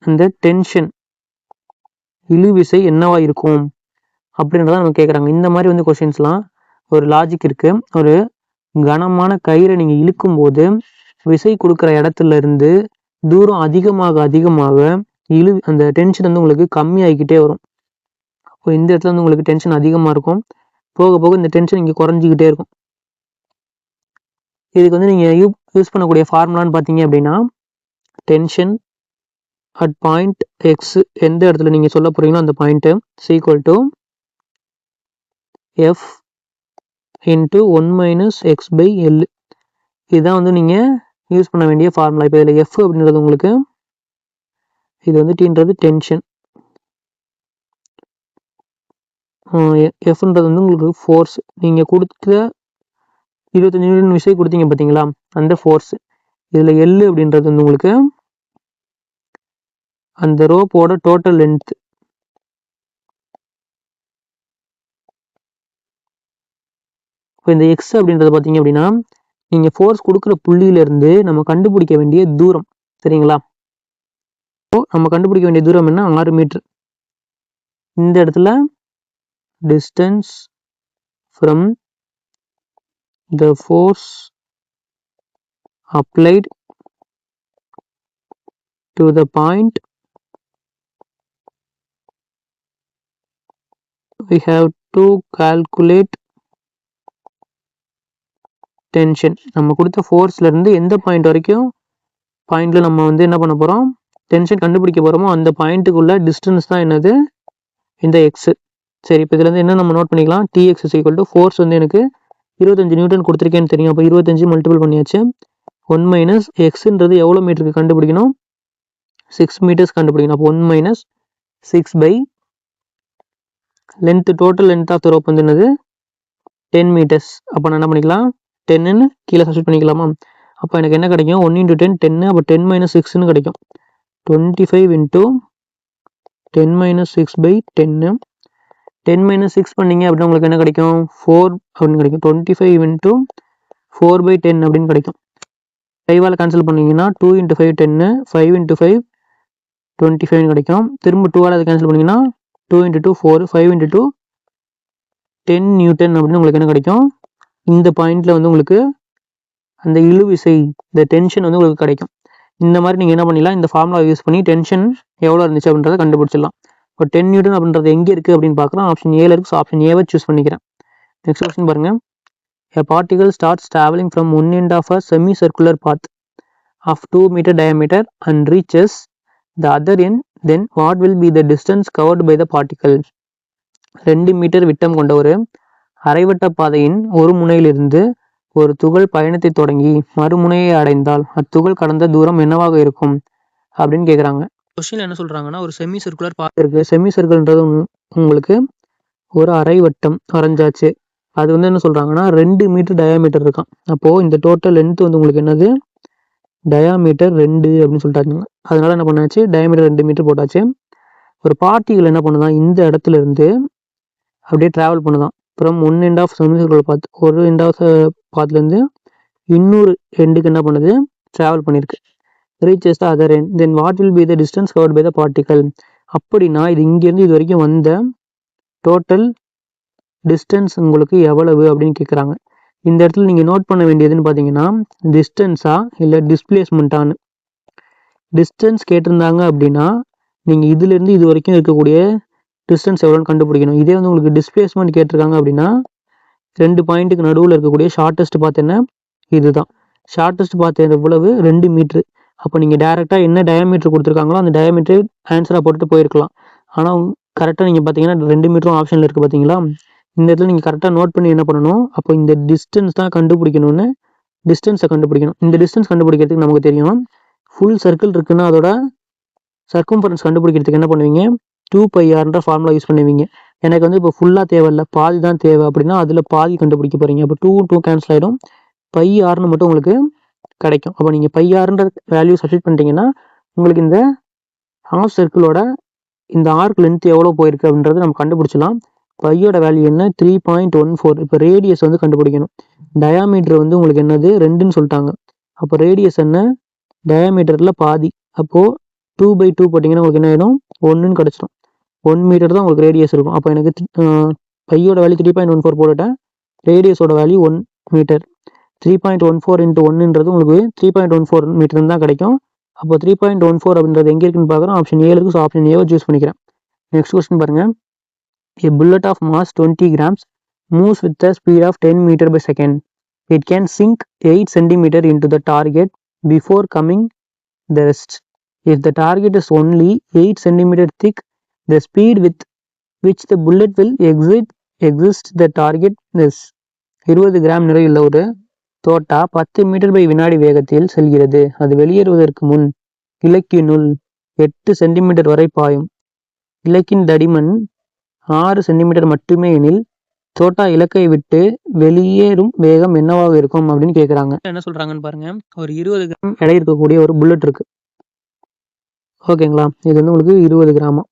அந்த டென்ஷன் இழு விசை என்னவா இருக்கும் அப்படின்றத நம்ம கேட்குறாங்க. இந்த மாதிரி வந்து கொஸ்டின்ஸ்லாம் ஒரு லாஜிக் இருக்கு. ஒரு கனமான கயிறை நீங்கள் இழுக்கும் போது விசை கொடுக்குற இடத்துல இருந்து தூரம் அதிகமாக அதிகமாக அந்த டென்ஷன் வந்து உங்களுக்கு கம்மியாகிக்கிட்டே வரும். இப்போ இந்த இடத்துல வந்து உங்களுக்கு டென்ஷன் அதிகமாக இருக்கும், போக போக இந்த டென்ஷன் இங்கே குறைஞ்சிக்கிட்டே இருக்கும். இதுக்கு வந்து நீங்கள் யூஸ் பண்ணக்கூடிய ஃபார்முலான்னு பார்த்தீங்க அப்படின்னா, டென்ஷன் அட் பாயிண்ட் எக்ஸ் எந்த இடத்துல நீங்கள் சொல்ல போகிறீங்களோ அந்த point equal to F into 1 - x by L. இதுதான் வந்து நீங்கள் யூஸ் பண்ண வேண்டிய ஃபார்முலா. இப்போ இதில் எஃப் அப்படின்றது உங்களுக்கு, இது வந்து டீன்றது டென்ஷன், எஃப்ன்றது வந்து உங்களுக்கு ஃபோர்ஸ். நீங்கள் கொடுத்த 25 நியூட்டன் விசை கொடுத்தீங்க பார்த்தீங்களா, அந்த ஃபோர்ஸ். இதில் எல் அப்படின்றது வந்து உங்களுக்கு அந்த ரோப்போட டோட்டல் லென்த். இப்போ இந்த எக்ஸ் அப்படின்றது பார்த்தீங்க அப்படின்னா நீங்கள் ஃபோர்ஸ் கொடுக்குற புள்ளியிலேருந்து நம்ம கண்டுபிடிக்க வேண்டிய தூரம், சரிங்களா? நம்ம கண்டுபிடிக்க வேண்டிய தூரம் என்ன, 6 மீட்டர். இந்த இடத்துல distance from the force applied to the point we have to calculate tension. நம்ம கொடுத்த ஃபோர்ஸ்ல இருந்து எந்த பாயிண்ட் வரைக்கும் பாயிண்ட்ல நம்ம வந்து என்ன பண்ண போறோம், டென்ஷன் கண்டுபிடிக்க போறோமோ அந்த பாயிண்ட்டுக்குள்ள டிஸ்டன்ஸ் தான் என்னது, இந்த எக்ஸ். சரி, இப்போ இதுலேருந்து என்ன நம்ம நோட் பண்ணிக்கலாம், Tx is equal to force வந்து எனக்கு 25 நியூட்டன் கொடுத்துருக்கேன்னு தெரியும். அப்போ 25 மல்டிபிள் பண்ணியாச்சு. 1 - எக்ஸ்ன்றது எவ்வளோ மீட்டருக்கு கண்டுபிடிக்கணும், 6 மீட்டர்ஸ் கண்டுபிடிக்கணும். அப்போ 1 - 6 by length, total length of the rope வந்து என்னது 10 மீட்டர்ஸ். அப்போ நான் என்ன பண்ணிக்கலாம், 10ன்னு கீழே சப்ஸ்டிட் பண்ணிக்கலாமா. அப்போ எனக்கு என்ன கிடைக்கும், 1 × 10 10. அப்போ 10 - 6ன்னு கிடைக்கும். 25 × 10 - 6 பை 10. 10 - 6 பண்ணீங்க அப்படின்னா உங்களுக்கு என்ன கிடைக்கும், 4 அப்படின்னு கிடைக்கும். 25 × 4 பை 10 அப்படின்னு கிடைக்கும். 5ஆல் கேன்சல் பண்ணிங்கன்னா 2 × 5 10, 5 × 5 25 கிடைக்கும். திரும்ப 2ஆல் அதை கேன்சல் பண்ணிங்கன்னா 2 × 2 4, 5 × 2 10 நியூட்டன் அப்படின்னு உங்களுக்கு என்ன கிடைக்கும். இந்த பாயிண்ட்ல வந்து உங்களுக்கு அந்த இழு விசை, இந்த டென்ஷன் வந்து உங்களுக்கு கிடைக்கும். இந்த மாதிரி நீங்கள் என்ன பண்ணிடலாம், இந்த ஃபார்முலா யூஸ் பண்ணி டென்ஷன் எவ்வளோ இருந்துச்சு அப்படின்றத கண்டுபிடிச்சிடலாம். இப்போ 10 நியூட்டன் அப்படின்றது எங்கே இருக்குது அப்படின்னு பார்க்குறோம், ஆப்ஷன் ஏல இருக்குது. ஸோ ஆப்ஷன் ஏவை சூஸ் பண்ணிக்கிறேன். நெக்ஸ்ட் கொஸ்டின் பாருங்கள். A particle starts traveling from one end of a semicircular path of 2 meter diameter and reaches the other end, then what will be the distance covered by the particle? 2 metre விட்டம் கொண்ட ஒரு அரைவட்ட பாதையின் ஒரு முனையிலிருந்து ஒரு துகள் பயணத்தை தொடங்கி மறுமுனையை அடைந்தால் அத்துகள் கடந்த தூரம் என்னவாக இருக்கும் அப்படின்னு கேட்குறாங்க. கொஸ்டின் என்ன சொல்றாங்கன்னா, ஒரு செமி சர்க்குலர் பாதை இருக்கு. செமி சர்க்கிள்ன்றது உங்களுக்கு ஒரு அரைவட்டம் வரைஞ்சாச்சு. அது வந்து என்ன சொல்றாங்கன்னா 2 மீட்டர் டயாமீட்டர் இருக்கான். அப்போ இந்த டோட்டல் லென்த் வந்து உங்களுக்கு என்னது, டயாமீட்டர் 2 அப்படின்னு சொல்லிட்டாங்க. அதனால என்ன பண்ணாச்சு, டயாமீட்டர் 2 மீட்டர் போட்டாச்சு. ஒரு பார்ட்டிகள் என்ன பண்ணுதான், இந்த இடத்துல இருந்து அப்படியே டிராவல் பண்ணுதான் from one end of semicircular path, ஒரு எண்ட் ஆஃப் பாத்லேருந்து இன்னொரு எண்டுக்கு என்ன பண்ணுது, ட்ராவல் பண்ணியிருக்கு. Reaches the other end, then what will be the distance covered by the particle. அப்படின்னா இது இங்கேருந்து இது வரைக்கும் வந்த டோட்டல் டிஸ்டன்ஸ் உங்களுக்கு எவ்வளவு அப்படின்னு கேட்குறாங்க. இந்த இடத்துல நீங்கள் நோட் பண்ண வேண்டியதுன்னு பார்த்தீங்கன்னா, டிஸ்டன்ஸா இல்லை டிஸ்பிளேஸ்மெண்ட்டான்னு. டிஸ்டன்ஸ் கேட்டிருந்தாங்க அப்படின்னா நீங்கள் இதுலேருந்து இது வரைக்கும் இருக்கக்கூடிய டிஸ்டன்ஸ் எவ்வளோன்னு கண்டுபிடிக்கணும். இதே வந்து உங்களுக்கு டிஸ்பிளேஸ்மெண்ட் கேட்டிருக்காங்க அப்படின்னா 2 பாயிண்ட்டுக்கு நடுவில் இருக்கக்கூடிய ஷார்ட்டஸ்ட் பாத் என்ன, இதுதான். ஷார்ட்டஸ்ட் பாத் எவ்வளவு, 2 மீட்ரு. அப்போ நீங்கள் டேரெக்டாக என்ன டயாமீட்டர் கொடுத்துருக்காங்களோ அந்த டயாமீட்டர் ஆன்சராக போட்டுட்டு போயிருக்கலாம். ஆனால் கரெக்டாக நீங்கள் பார்த்தீங்கன்னா 2 மீட்டரும் ஆப்ஷனில் இருக்குது பார்த்தீங்களா. இந்த இடத்துல நீங்கள் கரெக்டாக நோட் பண்ணி என்ன பண்ணணும், அப்போ இந்த டிஸ்டன்ஸ் தான் கண்டுபிடிக்கணும்னு டிஸ்டன்ஸை கண்டுபிடிக்கணும். இந்த டிஸ்டன்ஸ் கண்டுபிடிக்கிறதுக்கு நமக்கு தெரியும், ஃபுல் சர்க்கிள் இருக்குன்னா அதோட சர்க்கம்ஃபரன்ஸ் கண்டுபிடிக்கிறதுக்கு என்ன பண்ணுவீங்க, 2πrன்ற ஃபார்முலா யூஸ் பண்ணுவீங்க. எனக்கு வந்து இப்போ ஃபுல்லாக தேவையில்லை, பாதி தான் தேவை அப்படின்னா அதில் பாதி கண்டுபிடிக்க போகிறீங்க. அப்போ 2 கேன்சல் ஆகிடும், πrன்னு மட்டும் உங்களுக்கு கிடைக்கும். அப்போ நீங்கள் πrன்ற வேல்யூ சப்ஸ்டிட் பண்ணிட்டீங்கன்னா உங்களுக்கு இந்த ஹாஃப் சர்க்கிளோட இந்த ஆர்க் லென்த் எவ்வளோ போயிருக்கு அப்படின்றத நம்ம கண்டுபிடிச்சலாம். பையோட வேல்யூ என்ன, 3.14. இப்போ ரேடியஸ் வந்து கண்டுபிடிக்கணும். டயாமீட்டர் வந்து உங்களுக்கு என்னது 2ன்னு சொல்லிட்டாங்க. அப்போ ரேடியஸ் என்ன, டயாமீட்டரில் பாதி. அப்போது 2/2 போட்டிங்கன்னா உங்களுக்கு என்ன ஆகிடும், 1ன்னு கிடச்சிடும். 1 மீட்டர் தான் உங்களுக்கு ரேடியஸ் இருக்கும். அப்போ எனக்கு பையோட வேல்யூ 3.14 போட்டுட்டேன், ரேடியஸோட வேல்யூ 1 மீட்டர். 3.14 × 1ன்றது உங்களுக்கு 3.14 மீட்டர் தான் கிடைக்கும். அப்போ 3.14 அப்படின்றது எங்கே இருக்குன்னு பார்க்குறோம், ஆப்ஷன் ஏ இருக்குது. ஸோ ஆப்ஷன் ஏவை சூஸ் பண்ணிக்கிறேன். நெக்ஸ்ட் கொஸ்டின் பாருங்கள். A bullet of mass 20 grams moves with the speed of 10 meters per second. It can sink 8 centimeters into the target before coming the rest. If the target is only 8 centimeters thick, the speed with which the bullet will exist the target is. 20 gram நிறையுள்ள ஒரு தோட்டா 10 metre by வினாடி வேகத்தில் செல்கிறது. அது வெளியேறுவதற்கு முன் இலக்கினுள் 8 centimetre வரை பாயும். இலக்கின் தடிமன் 6 சென்டிமீட்டர் மட்டுமே எனில் தோட்டா இலக்கை விட்டு வெளியேறும் வேகம் என்னவாக இருக்கும் அப்படின்னு கேட்குறாங்க. என்ன சொல்றாங்கன்னு பாருங்க. ஒரு 20 கிராம் எடை இருக்கக்கூடிய ஒரு புல்லட் இருக்கு, ஓகேங்களா. இது வந்து உங்களுக்கு 20 கிராமா.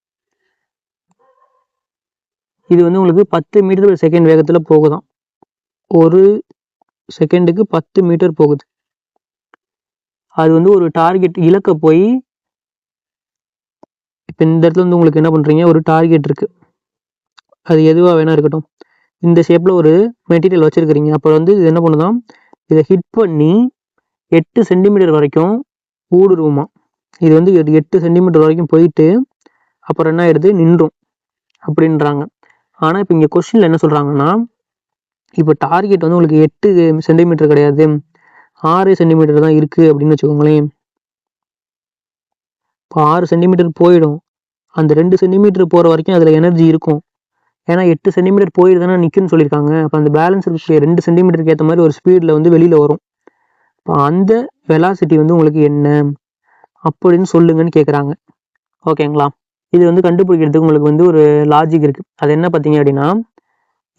இது வந்து உங்களுக்கு 10 மீட்டர் per செகண்ட் வேகத்தில் போகுதான். ஒரு செகண்டுக்கு 10 மீட்டர் போகுது. அது வந்து ஒரு டார்கெட் இலக்க போய், இப்போ இந்த இடத்துல வந்து உங்களுக்கு என்ன பண்ணுறீங்க, ஒரு டார்கெட் இருக்குது, அது எதுவாக வேணா இருக்கட்டும். இந்த ஷேப்பில் ஒரு மெட்டீரியல் வச்சுருக்கிறீங்க. அப்போ வந்து இது என்ன பண்ணுதான், இதை ஹிட் பண்ணி 8 சென்டிமீட்டர் வரைக்கும் ஊடுருவுமா. இது வந்து 8 சென்டிமீட்டர் வரைக்கும் போயிட்டு அப்புறம் என்ன ஆயிடுது, நின்றும் அப்படின்றாங்க. ஆனால் இப்போ இங்கே கொஸ்டினில் என்ன சொல்கிறாங்கன்னா, இப்போ டார்கெட் வந்து உங்களுக்கு 8 சென்டிமீட்டர் கிடையாது, 6 சென்டிமீட்டர் தான் இருக்குது அப்படின்னு வச்சுக்கோங்களேன். இப்போ 6 சென்டிமீட்டர் போயிடும். அந்த 2 சென்டிமீட்டர் போகிற வரைக்கும் அதில் எனர்ஜி இருக்கும். ஏன்னா 8 சென்டிமீட்டர் போயிடுதுன்னா நிற்குன்னு சொல்லியிருக்காங்க. அப்போ அந்த பேலன்ஸ் இருக்கக்கூடிய 2 சென்டிமீட்டருக்கு ஏற்ற மாதிரி ஒரு ஸ்பீடில் வந்து வெளியில் வரும். இப்போ அந்த வெலாசிட்டி வந்து உங்களுக்கு என்ன அப்படின்னு சொல்லுங்கன்னு கேட்குறாங்க, ஓகேங்களா. இது வந்து கண்டுபிடிக்கிறதுக்கு உங்களுக்கு வந்து ஒரு லாஜிக் இருக்குது. அது என்ன பார்த்தீங்க அப்படின்னா,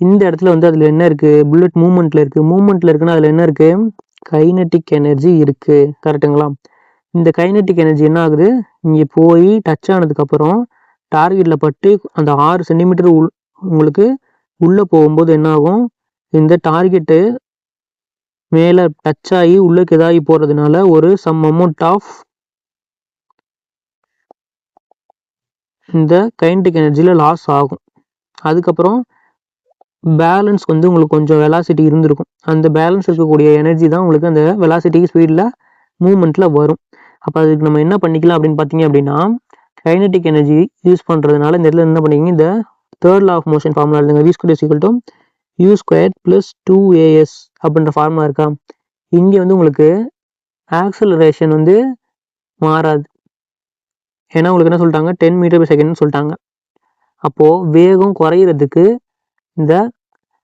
இந்த இடத்துல வந்து அதில் என்ன இருக்குது, புல்லட் மூமெண்ட்டில் இருக்குது. மூமெண்ட்டில் இருக்குன்னா அதில் என்ன இருக்குது, கைனட்டிக் எனர்ஜி இருக்குது, கரெக்டுங்களா. இந்த கைனட்டிக் எனர்ஜி என்ன ஆகுது, இங்கே போய் டச் ஆனதுக்கப்புறம் டார்கெட்டில் பட்டு அந்த 6 சென்டிமீட்டர் உங்களுக்கு உள்ளே போகும்போது என்ன ஆகும், இந்த டார்கெட்டு மேலே டச் ஆகி உள்ளுக்கு எதாகி போகிறதுனால ஒரு சம் அமௌண்ட் ஆஃப் இந்த கைனடிக் எனர்ஜியில் லாஸ் ஆகும். அதுக்கப்புறம் பேலன்ஸ் வந்து உங்களுக்கு கொஞ்சம் வெலாசிட்டி இருந்திருக்கும். அந்த பேலன்ஸ் இருக்கக்கூடிய எனர்ஜி தான் உங்களுக்கு அந்த வெலாசிட்டிக்கு ஸ்பீடில் மூமெண்ட்டில் வரும். அப்போ அதுக்கு நம்ம என்ன பண்ணிக்கலாம் அப்படின்னு பார்த்தீங்க அப்படின்னா, கைனடிக் எனர்ஜி யூஸ் பண்ணுறதுனால இந்த இடத்துல என்ன பண்ணிக்கிங்க, இந்த third law of motion formula எழுதுங்க. v² = u square plus 2as அப்படின்ற ஃபார்முலா இருக்கா. இங்கே வந்து உங்களுக்கு ஆக்சலரேஷன் வந்து மாறாது. ஏன்னா உங்களுக்கு என்ன சொல்லிட்டாங்க, 10 மீட்டர் பை செகண்ட்னு சொல்லிட்டாங்க. அப்போது வேகம் குறையிறதுக்கு இந்த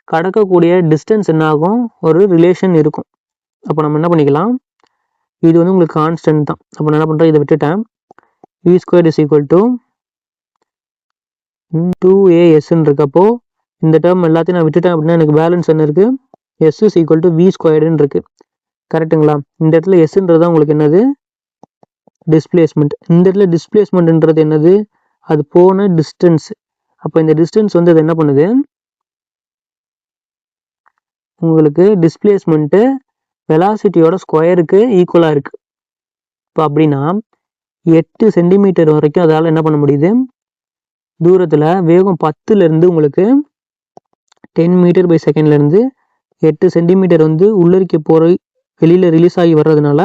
கடக்கக்கூடிய டிஸ்டன்ஸ் என்ன ஆகும், ஒரு ரிலேஷன் இருக்கும். அப்போ நம்ம என்ன பண்ணிக்கலாம், இது வந்து உங்களுக்கு கான்ஸ்டன்ட் தான். அப்போ நான் என்ன பண்ணுறேன், இதை விட்டுட்டேன். v square is equal to 2as இருக்கப்போ இந்த டேர்ம் எல்லாத்தையும் நான் விட்டுட்டேன் அப்படின்னா எனக்கு பேலன்ஸ் என்ன இருக்குது, s is equal to v ஸ்கொயர்டுன்னு இருக்குது. கரெக்டுங்களா. இந்த இடத்துல எஸ்ன்றது தான் உங்களுக்கு என்னது, டிஸ்பிளேஸ்மெண்ட். இந்த இடத்துல டிஸ்பிளேஸ்மெண்ட்ன்றது என்னது, அது போன டிஸ்டன்ஸ். அப்போ இந்த டிஸ்டன்ஸ் வந்து அது என்ன பண்ணுது, உங்களுக்கு டிஸ்பிளேஸ்மெண்ட்டு வெலாசிட்டியோட ஸ்கொயருக்கு ஈக்குவலாக இருக்குது. இப்போ அப்படின்னா 8 சென்டிமீட்டர் வரைக்கும் அதால் என்ன பண்ண முடியுது, தூரத்தில் வேகம் 10லேருந்து உங்களுக்கு 10 மீட்டர் பை செகண்ட்லேருந்து 8 சென்டிமீட்டர் வந்து உள்ளரிக்க போகிற வெளியில் ரிலீஸ் ஆகி வர்றதுனால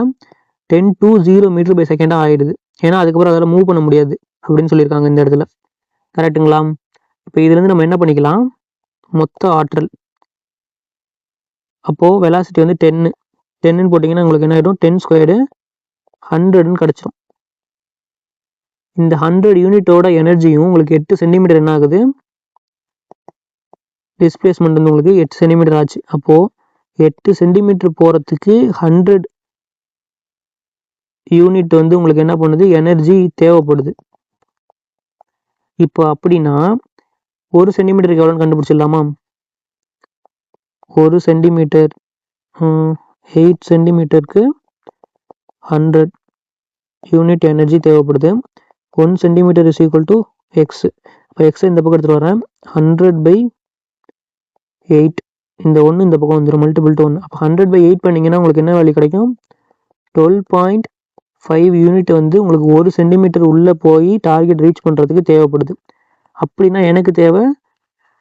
10 to 0 மீட்டர் பை செகண்டாக ஆகிடுது. ஏன்னா அதுக்கப்புறம் அதில் மூவ் பண்ண முடியாது அப்படின்னு சொல்லியிருக்காங்க இந்த இடத்துல. கரெக்டுங்களா. இப்போ இதுலேருந்து நம்ம என்ன பண்ணிக்கலாம், மொத்த ஆற்றல் அப்போது வெலாசிட்டி வந்து 10ன்னு போட்டிங்கன்னா உங்களுக்கு என்ன ஆகிடும், 10 ஸ்கொயர்டு 100ன்னு கிடச்சிரும். இந்த 100 யூனிட்டோட எனர்ஜியும் உங்களுக்கு 8 சென்டிமீட்டர் என்ன ஆகுது, டிஸ்பிளேஸ்மெண்ட் வந்து உங்களுக்கு 8 சென்டிமீட்டர் ஆச்சு. அப்போது 8 சென்டிமீட்டர் போகிறதுக்கு 100 யூனிட் வந்து உங்களுக்கு என்ன பண்ணுது, எனர்ஜி தேவைப்படுது. இப்போ அப்படின்னா 1 சென்டிமீட்டருக்கு எவ்வளோன்னு கண்டுபிடிச்சிடலாமா. 1 சென்டிமீட்டர் 8 சென்டிமீட்டருக்கு 100 யூனிட் எனர்ஜி தேவைப்படுது. 1 centimetre is equal to X. இப்போ எக்ஸை இந்த பக்கம் எடுத்துகிட்டு வரேன், 100/8. இந்த 1 இந்த பக்கம் வந்துடும், மல்டிபிள் டு 1. அப்போ 100/8 பண்ணிங்கன்னா உங்களுக்கு என்ன வேல்யூ கிடைக்கும், 12.5 யூனிட் வந்து உங்களுக்கு 1 சென்டிமீட்டர் உள்ளே போய் டார்கெட் ரீச் பண்ணுறதுக்கு தேவைப்படுது. அப்படின்னா எனக்கு தேவை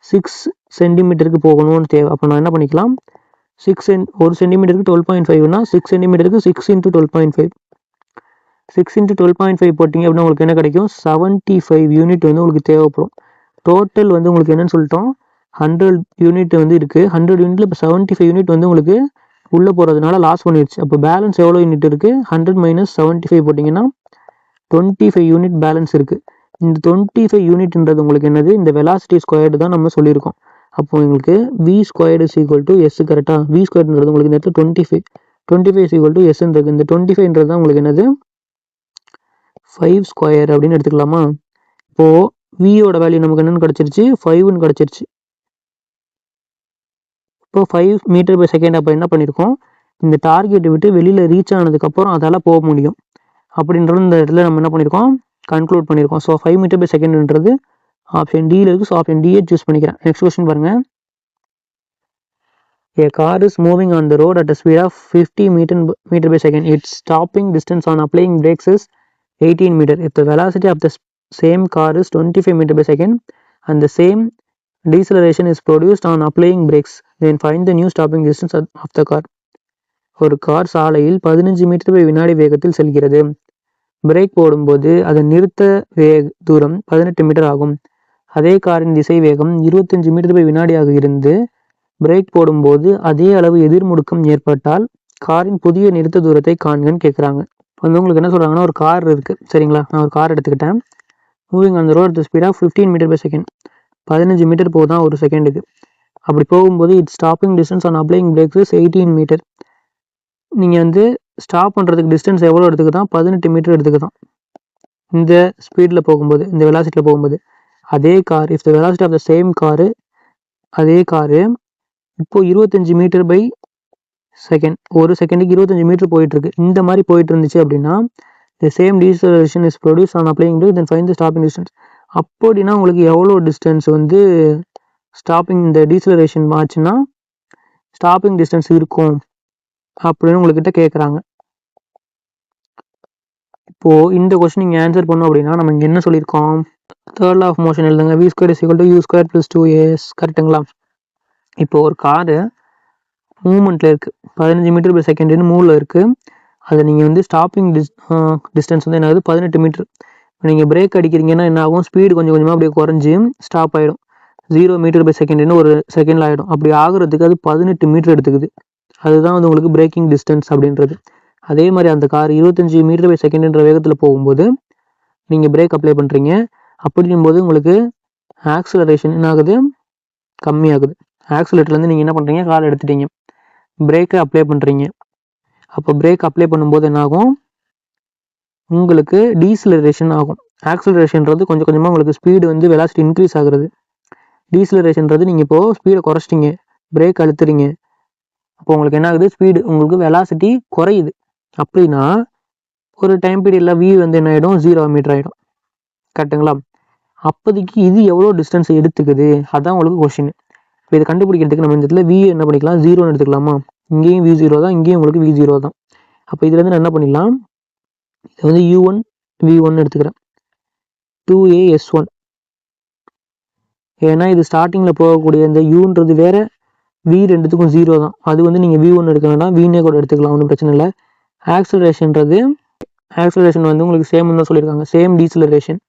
6 சென்டிமீட்டருக்கு போகணும்னு தேவை. அப்போ நான் என்ன பண்ணிக்கலாம், 1 சென்டிமீட்டருக்கு 12.5னா 6 சென்டிமீட்டருக்கு 6 × 12.5. 6 × 12.5 போட்டிங்க அப்படின்னா உங்களுக்கு என்ன கிடைக்கும், 75 யூனிட் வந்து உங்களுக்கு தேவைப்படும். டோட்டல் வந்து உங்களுக்கு என்னன்னு சொல்லிட்டோம், 100 யூனிட் வந்து இருக்குது. 100 யூனிட்டில் இப்போ 75 யூனிட் வந்து உங்களுக்கு உள்ளே போகிறதுனால லாஸ் பண்ணிடுச்சு. அப்போ பேலன்ஸ் எவ்வளோ யூனிட் இருக்குது, 100 - 75 போட்டிங்கன்னா 25 யூனிட் பேலன்ஸ் இருக்குது. இந்த 25 யூனிட்ன்றது உங்களுக்கு என்னது, இந்த வெலாசிட்டி ஸ்கொயர்டு தான் நம்ம சொல்லியிருக்கோம். அப்போ உங்களுக்கு v squared is equal to S. கரெக்டாக. v ஸ்கொயர்டுன்றது உங்களுக்கு இந்த இடத்துல 25 இஸ் ஈக்குவல் டு எஸ்ன்னு இருக்குது. இந்த 25ன்றது தான் உங்களுக்கு என்னது, 5 ஸ்கொயர் அப்படின்னு எடுத்துக்கலாமா. இப்போது வியோட வேல்யூ நமக்கு என்னென்னு கிடச்சிருச்சு, 5ன்னு கிடச்சிருச்சு. இப்போ 5 மீட்டர் பை செகண்ட். அப்போ என்ன பண்ணியிருக்கோம், இந்த டார்கெட்டை விட்டு வெளியில் ரீச் ஆனதுக்கப்புறம் அதால் போக முடியும் அப்படின்றது இந்த இடத்துல நம்ம என்ன பண்ணியிருக்கோம், கன்க்ளூட் பண்ணியிருக்கோம். ஸோ 5 மீட்டர் பை செகண்ட்ன்றது ஆப்ஷன் டியில் இருக்குது. ஸோ ஆப்ஷன் டியை சூஸ் பண்ணிக்கிறேன். நெக்ஸ்ட் கொஸ்டின் பாருங்கள். A car is moving on the road at a speed of 50 meter by second. Its stopping distance on applying brakes is 18 meter. If the velocity of the same car is 25 meter by second and the same deceleration is produced on applying brakes, then find the new stopping distance of the car. ஒரு car சாலையில் 15 metre by வினாடி வேகத்தில் செல்கிறது. Break போடும்போது அதன் நிறுத்த தூரம் 18 metre ஆகும். அதே காரின் திசை வேகம் 25 மீட்டர் பை வினாடியாக இருந்து பிரேக் போடும்போது அதே அளவு எதிர்முடுக்கம் ஏற்பட்டால் காரின் புதிய நிறுத்த தூரத்தை காண்கன்னு கேட்குறாங்க. வந்து உங்களுக்கு என்ன சொல்கிறாங்கன்னா, ஒரு கார் இருக்குது சரிங்களா. நான் ஒரு கார் எடுத்துக்கிட்டேன். Moving on the road speed of 15 metre per second. 15 metre போகுதான் ஒரு செகண்டுக்கு. அப்படி போகும்போது it's stopping distance on applying brakes 18 metre. நீங்கள் வந்து ஸ்டாப் பண்ணுறதுக்கு டிஸ்டன்ஸ் எவ்வளோ எடுத்துக்குதான், 18 மீட்டர் எடுத்துக்குதான் இந்த ஸ்பீடில் போகும்போது, இந்த வெலாசிட்டியில் போகும்போது. அதே car, if the velocity of the same car, அதே காரு இப்போது 25 மீட்டர் பை செகண்ட், ஒரு செகண்டுக்கு 25 மீட்டர் போயிட்டுருக்கு. இந்த மாதிரி போயிட்டு இருந்துச்சு அப்படின்னா the same deceleration is produce on applying brake then find the stopping distance. அப்படின்னா உங்களுக்கு எவ்வளோ டிஸ்டன்ஸ் வந்து ஸ்டாப்பிங் இந்த டீசலரேஷன் ஆச்சுன்னா ஸ்டாப்பிங் டிஸ்டன்ஸ் இருக்கும் அப்படின்னு உங்கள்கிட்ட கேட்குறாங்க. இப்போது இந்த கொஸ்டின் நீங்கள் ஆன்சர் பண்ணோம் அப்படின்னா நம்ம இங்கே என்ன சொல்லியிருக்கோம், தேர்ட் லா ஆஃப் மோஷன் எழுதுங்க. v square is equal to u square plus 2as. கரெக்டுங்களா. இப்போ ஒரு காரு மூவ்மெண்ட்டில் இருக்குது, 15 மீட்டர் பை செகண்டுன்னு மூவில் இருக்குது. அதை நீங்கள் வந்து ஸ்டாப்பிங் டிஸ்டன்ஸ் வந்து என்ன ஆகுது, 18 மீட்டர். இப்போ நீங்கள் பிரேக் அடிக்கிறீங்கன்னா என்ன ஆகும், ஸ்பீடு கொஞ்சம் கொஞ்சமாக அப்படியே குறைஞ்சி ஸ்டாப் ஆகிடும். 0 மீட்டர்/செகண்ட்னு ஒரு செகண்டில் ஆகிடும். அப்படி ஆகுறதுக்கு அது 18 மீட்டர் எடுத்துக்குது. அதுதான் வந்து உங்களுக்கு பிரேக்கிங் டிஸ்டன்ஸ் அப்படின்றது. அதே மாதிரி அந்த கார் 25 மீட்டர்/செகண்ட்ன்ற வேகத்தில் போகும்போது நீங்கள் பிரேக் அப்ளை பண்ணுறீங்க. அப்படிங்கும்போது உங்களுக்கு ஆக்சிலரேஷன் என்ன ஆகுது, கம்மியாகுது. ஆக்சிலேட்டர்லேருந்து நீங்கள் என்ன பண்ணுறீங்க, கால் எடுத்துட்டீங்க, பிரேக்கை அப்ளை பண்ணுறீங்க. அப்போ பிரேக் அப்ளை பண்ணும்போது என்னாகும், உங்களுக்கு டீசிலரேஷன் ஆகும். ஆக்சிலரேஷன்றது கொஞ்சம் கொஞ்சமாக உங்களுக்கு ஸ்பீடு வந்து வெலாசிட்டி இன்க்ரீஸ் ஆகுறது. டீசிலரேஷன்றது நீங்கள் இப்போது ஸ்பீடை குறைச்சிட்டிங்க, பிரேக் அழுத்துறீங்க, அப்போ உங்களுக்கு என்ன ஆகுது, ஸ்பீடு உங்களுக்கு வெலாசிட்டி குறையுது. அப்படின்னா ஒரு டைம் பீரியடில் v வந்து என்ன ஆகிடும், 0 மீட்டர் ஆகிடும். கரெக்டுங்களா? அப்போதைக்கு இது எவ்வளோ டிஸ்டன்ஸ் எடுத்துக்குது, அதுதான் உங்களுக்கு கொஷின். இப்போ இதை கண்டுபிடிக்கிறதுக்கு நம்ம இந்த இடத்துல v என்ன பண்ணிக்கலாம், 0ன்னு எடுத்துக்கலாமா? இங்கேயும் v0 தான், இங்கேயும் உங்களுக்கு v0 தான். அப்போ இதுலேருந்து நான் என்ன பண்ணிடலாம், இதை வந்து u1 v1 எடுத்துக்கிறேன், 2a s1. ஏன்னா இது ஸ்டார்டிங்கில் போகக்கூடிய இந்த யூன்றது வேறு, v ரெண்டுத்துக்கும் 0 தான். அது வந்து நீங்கள் v1 எடுக்க வேண்டாம், vனே கூட எடுத்துக்கலாம், ஒன்றும் பிரச்சனை இல்லை. ஆக்சிலரேஷன் வந்து உங்களுக்கு சேம்னு தான் சொல்லியிருக்காங்க, சேம் டீசிலரேஷன்,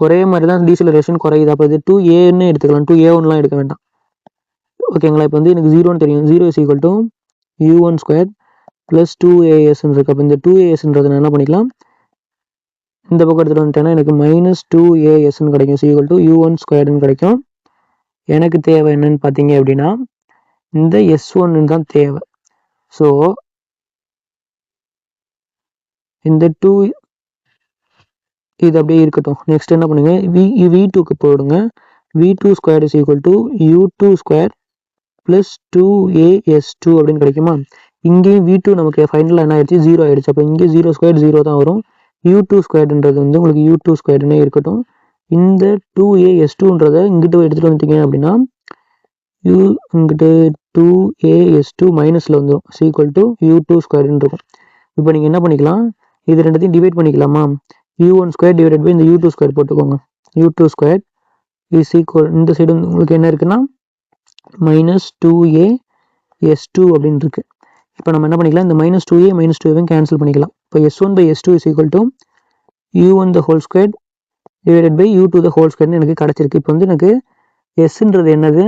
ஒரே மாதிரி தான் டீசிலரேஷன் குறையுது. அப்போ இது 2aன்னு எடுத்துக்கலாம், 2a1லாம் எடுக்க வேண்டாம். ஓகேங்களா? இப்போ வந்து எனக்கு 0ன்னு தெரியும், 0 = u1² + 2as இருக்கு. அப்போ இந்த 2asன்றது நான் என்ன பண்ணிக்கலாம், இந்த பக்கம் எடுத்துகிட்டு வந்துட்டேன்னா எனக்கு -2asன்னு கிடைக்கும், u1² கிடைக்கும். எனக்கு தேவை என்னன்னு பார்த்தீங்க அப்படின்னா இந்த s1 தான் தேவை. ஸோ இந்த 2 இது அப்படியே இருக்கட்டும். நெக்ஸ்ட் என்ன பண்ணுங்க, v2க்கு போடுங்க. v2² = u2² + 2as2 அப்படின்னு கிடைக்குமா? இங்கேயும் v2 நமக்கு ஃபைனலாக என்ன ஆயிடுச்சு, 0 ஆயிடுச்சு. அப்போ இங்கே 0² 0 தான் வரும். u2² வந்து உங்களுக்கு u2² இருக்கட்டும். இந்த 2as2ன்றதை இங்கிட்ட எடுத்துகிட்டு வந்துட்டீங்க அப்படின்னா இங்கிட்டு 2as2 மைனஸில் வந்துடும், u2² இருக்கும். இப்போ நீங்கள் என்ன பண்ணிக்கலாம், இது ரெண்டுத்தையும் டிவைட் பண்ணிக்கலாமா, u1² / இந்த u2² போட்டுக்கோங்க. u2² இந்த சைடு வந்து உங்களுக்கு என்ன இருக்குன்னா -2as2 அப்படின்னு இருக்கு. இப்போ நம்ம என்ன பண்ணிக்கலாம், இந்த -2a -2a கேன்சல் பண்ணிக்கலாம். இப்போ s1/s2 = u1² / u2² எனக்கு கிடச்சிருக்கு. இப்போ வந்து எனக்கு எஸ்ன்றது என்னது,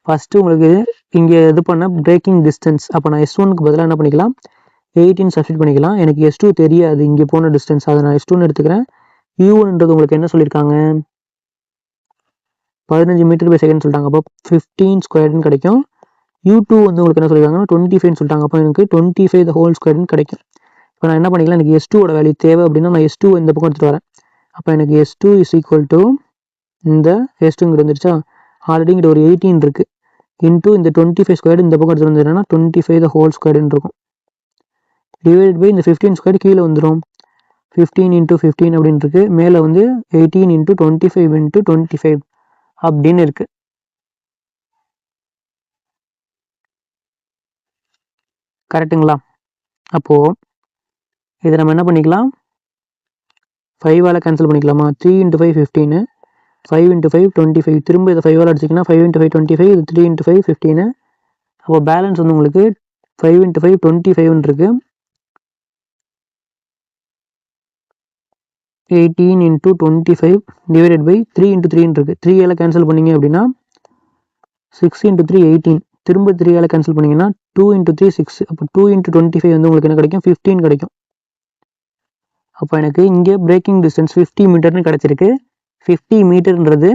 ஃபஸ்ட்டு உங்களுக்கு இங்கே இது பண்ண பிரேக்கிங் டிஸ்டன்ஸ். அப்போ நான் s1க்கு பதிலாக என்ன பண்ணிக்கலாம், 18 சப்ஸ்டிட் பண்ணிக்கலாம். எனக்கு s2 தெரியாது, இங்கே போன டிஸ்டன்ஸ், அதை நான் s2ன்னு எடுத்துக்கிறேன். u1ன்றது உங்களுக்கு என்ன சொல்லியிருக்காங்க, 15 மீட்டர்/செகண்ட் சொல்லிட்டாங்க. அப்போ 15² கிடைக்கும். u2 வந்து உங்களுக்கு என்ன சொல்லியிருக்காங்கன்னா 25 சொல்லிட்டாங்க. அப்போ எனக்கு 25² கிடைக்கும். இப்போ நான் என்ன பண்ணிக்கலாம், எனக்கு s2ஓட வேல்யூ தேவை அப்படின்னா நான் s2 இந்த பக்கம் எடுத்துகிட்டு வரேன். அப்போ எனக்கு s2 = இந்த s2 வந்துருச்சா, ஆல்ரெடி இங்கிட்ட ஒரு 18 இருக்குது, இன்ட்டு இந்த 25² இந்த பக்கம் எடுத்துகிட்டு வந்துடுறேன்னா 25² இருக்கும், டிவைட் பை இந்த 15² கீழே வந்துடும், 15 × 15 அப்படின்னு இருக்கு. மேலே வந்து 18 × 25 × 25 அப்படின்னு இருக்கு. கரெக்டுங்களா? அப்போது இதை நம்ம என்ன பண்ணிக்கலாம், 5ஆல் கேன்சல் பண்ணிக்கலாமா, 3 × 5 15, 5 × 5 25, திரும்ப இதை 5ஆல் அடிச்சிங்கன்னா 5 × 5 25, இது 3 × 5 15. அப்போ பேலன்ஸ் வந்து உங்களுக்கு 5 × 5 25 இருக்கு, 18 × 25 டிவைடட் பை 3 × 3 இருக்கு. 3ஆல் கேன்சல் பண்ணிங்க அப்படின்னா 6 × 3 18, திரும்ப 3ஆல் கேன்சல் பண்ணிங்கன்னா 2 × 3 6, அப்போ 2 × 25 வந்து உங்களுக்கு என்ன கிடைக்கும், 15 கிடைக்கும். அப்போ எனக்கு இங்கே பிரேக்கிங் டிஸ்டன்ஸ் 50 மீட்டர்னு கிடச்சிருக்கு. 50 மீட்டர்ன்றது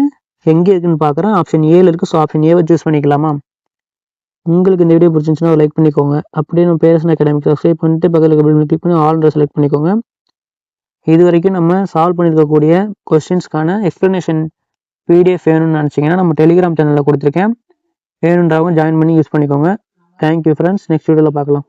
எங்கே இருக்குன்னு பார்க்குறேன், ஆப்ஷன் ஏல இருக்குது. ஸோ ஆப்ஷன் ஏவை சூஸ் பண்ணிக்கலாமா? உங்களுக்கு இந்த வீடியோ பிடிச்சிருந்துச்சுன்னா லைக் பண்ணிக்கோங்க. அப்படியே நம்ம பேரசன் அகாடமிக் சப்ஸ்கிரைப் பண்ணிட்டு பக்கத்தில் கிளிக் பண்ணி ஆல்ன்ற செலக்ட் பண்ணிக்கோங்க. இது வரைக்கும் நம்ம சால்வ் பண்ணியிருக்கக்கூடிய கொஸ்டின்ஸ்க்கான எக்ஸ்ப்ளனேஷன் PDF வேணும்னு நினச்சிங்கன்னா நம்ம டெலிகிராம் சேனலில் கொடுத்துருக்கேன், வேணுன்றவங்க ஜாயின் பண்ணி யூஸ் பண்ணிக்கோங்க. தேங்க்யூ ஃப்ரெண்ட்ஸ், நெக்ஸ்ட் வீடியோவில் பார்க்கலாம்.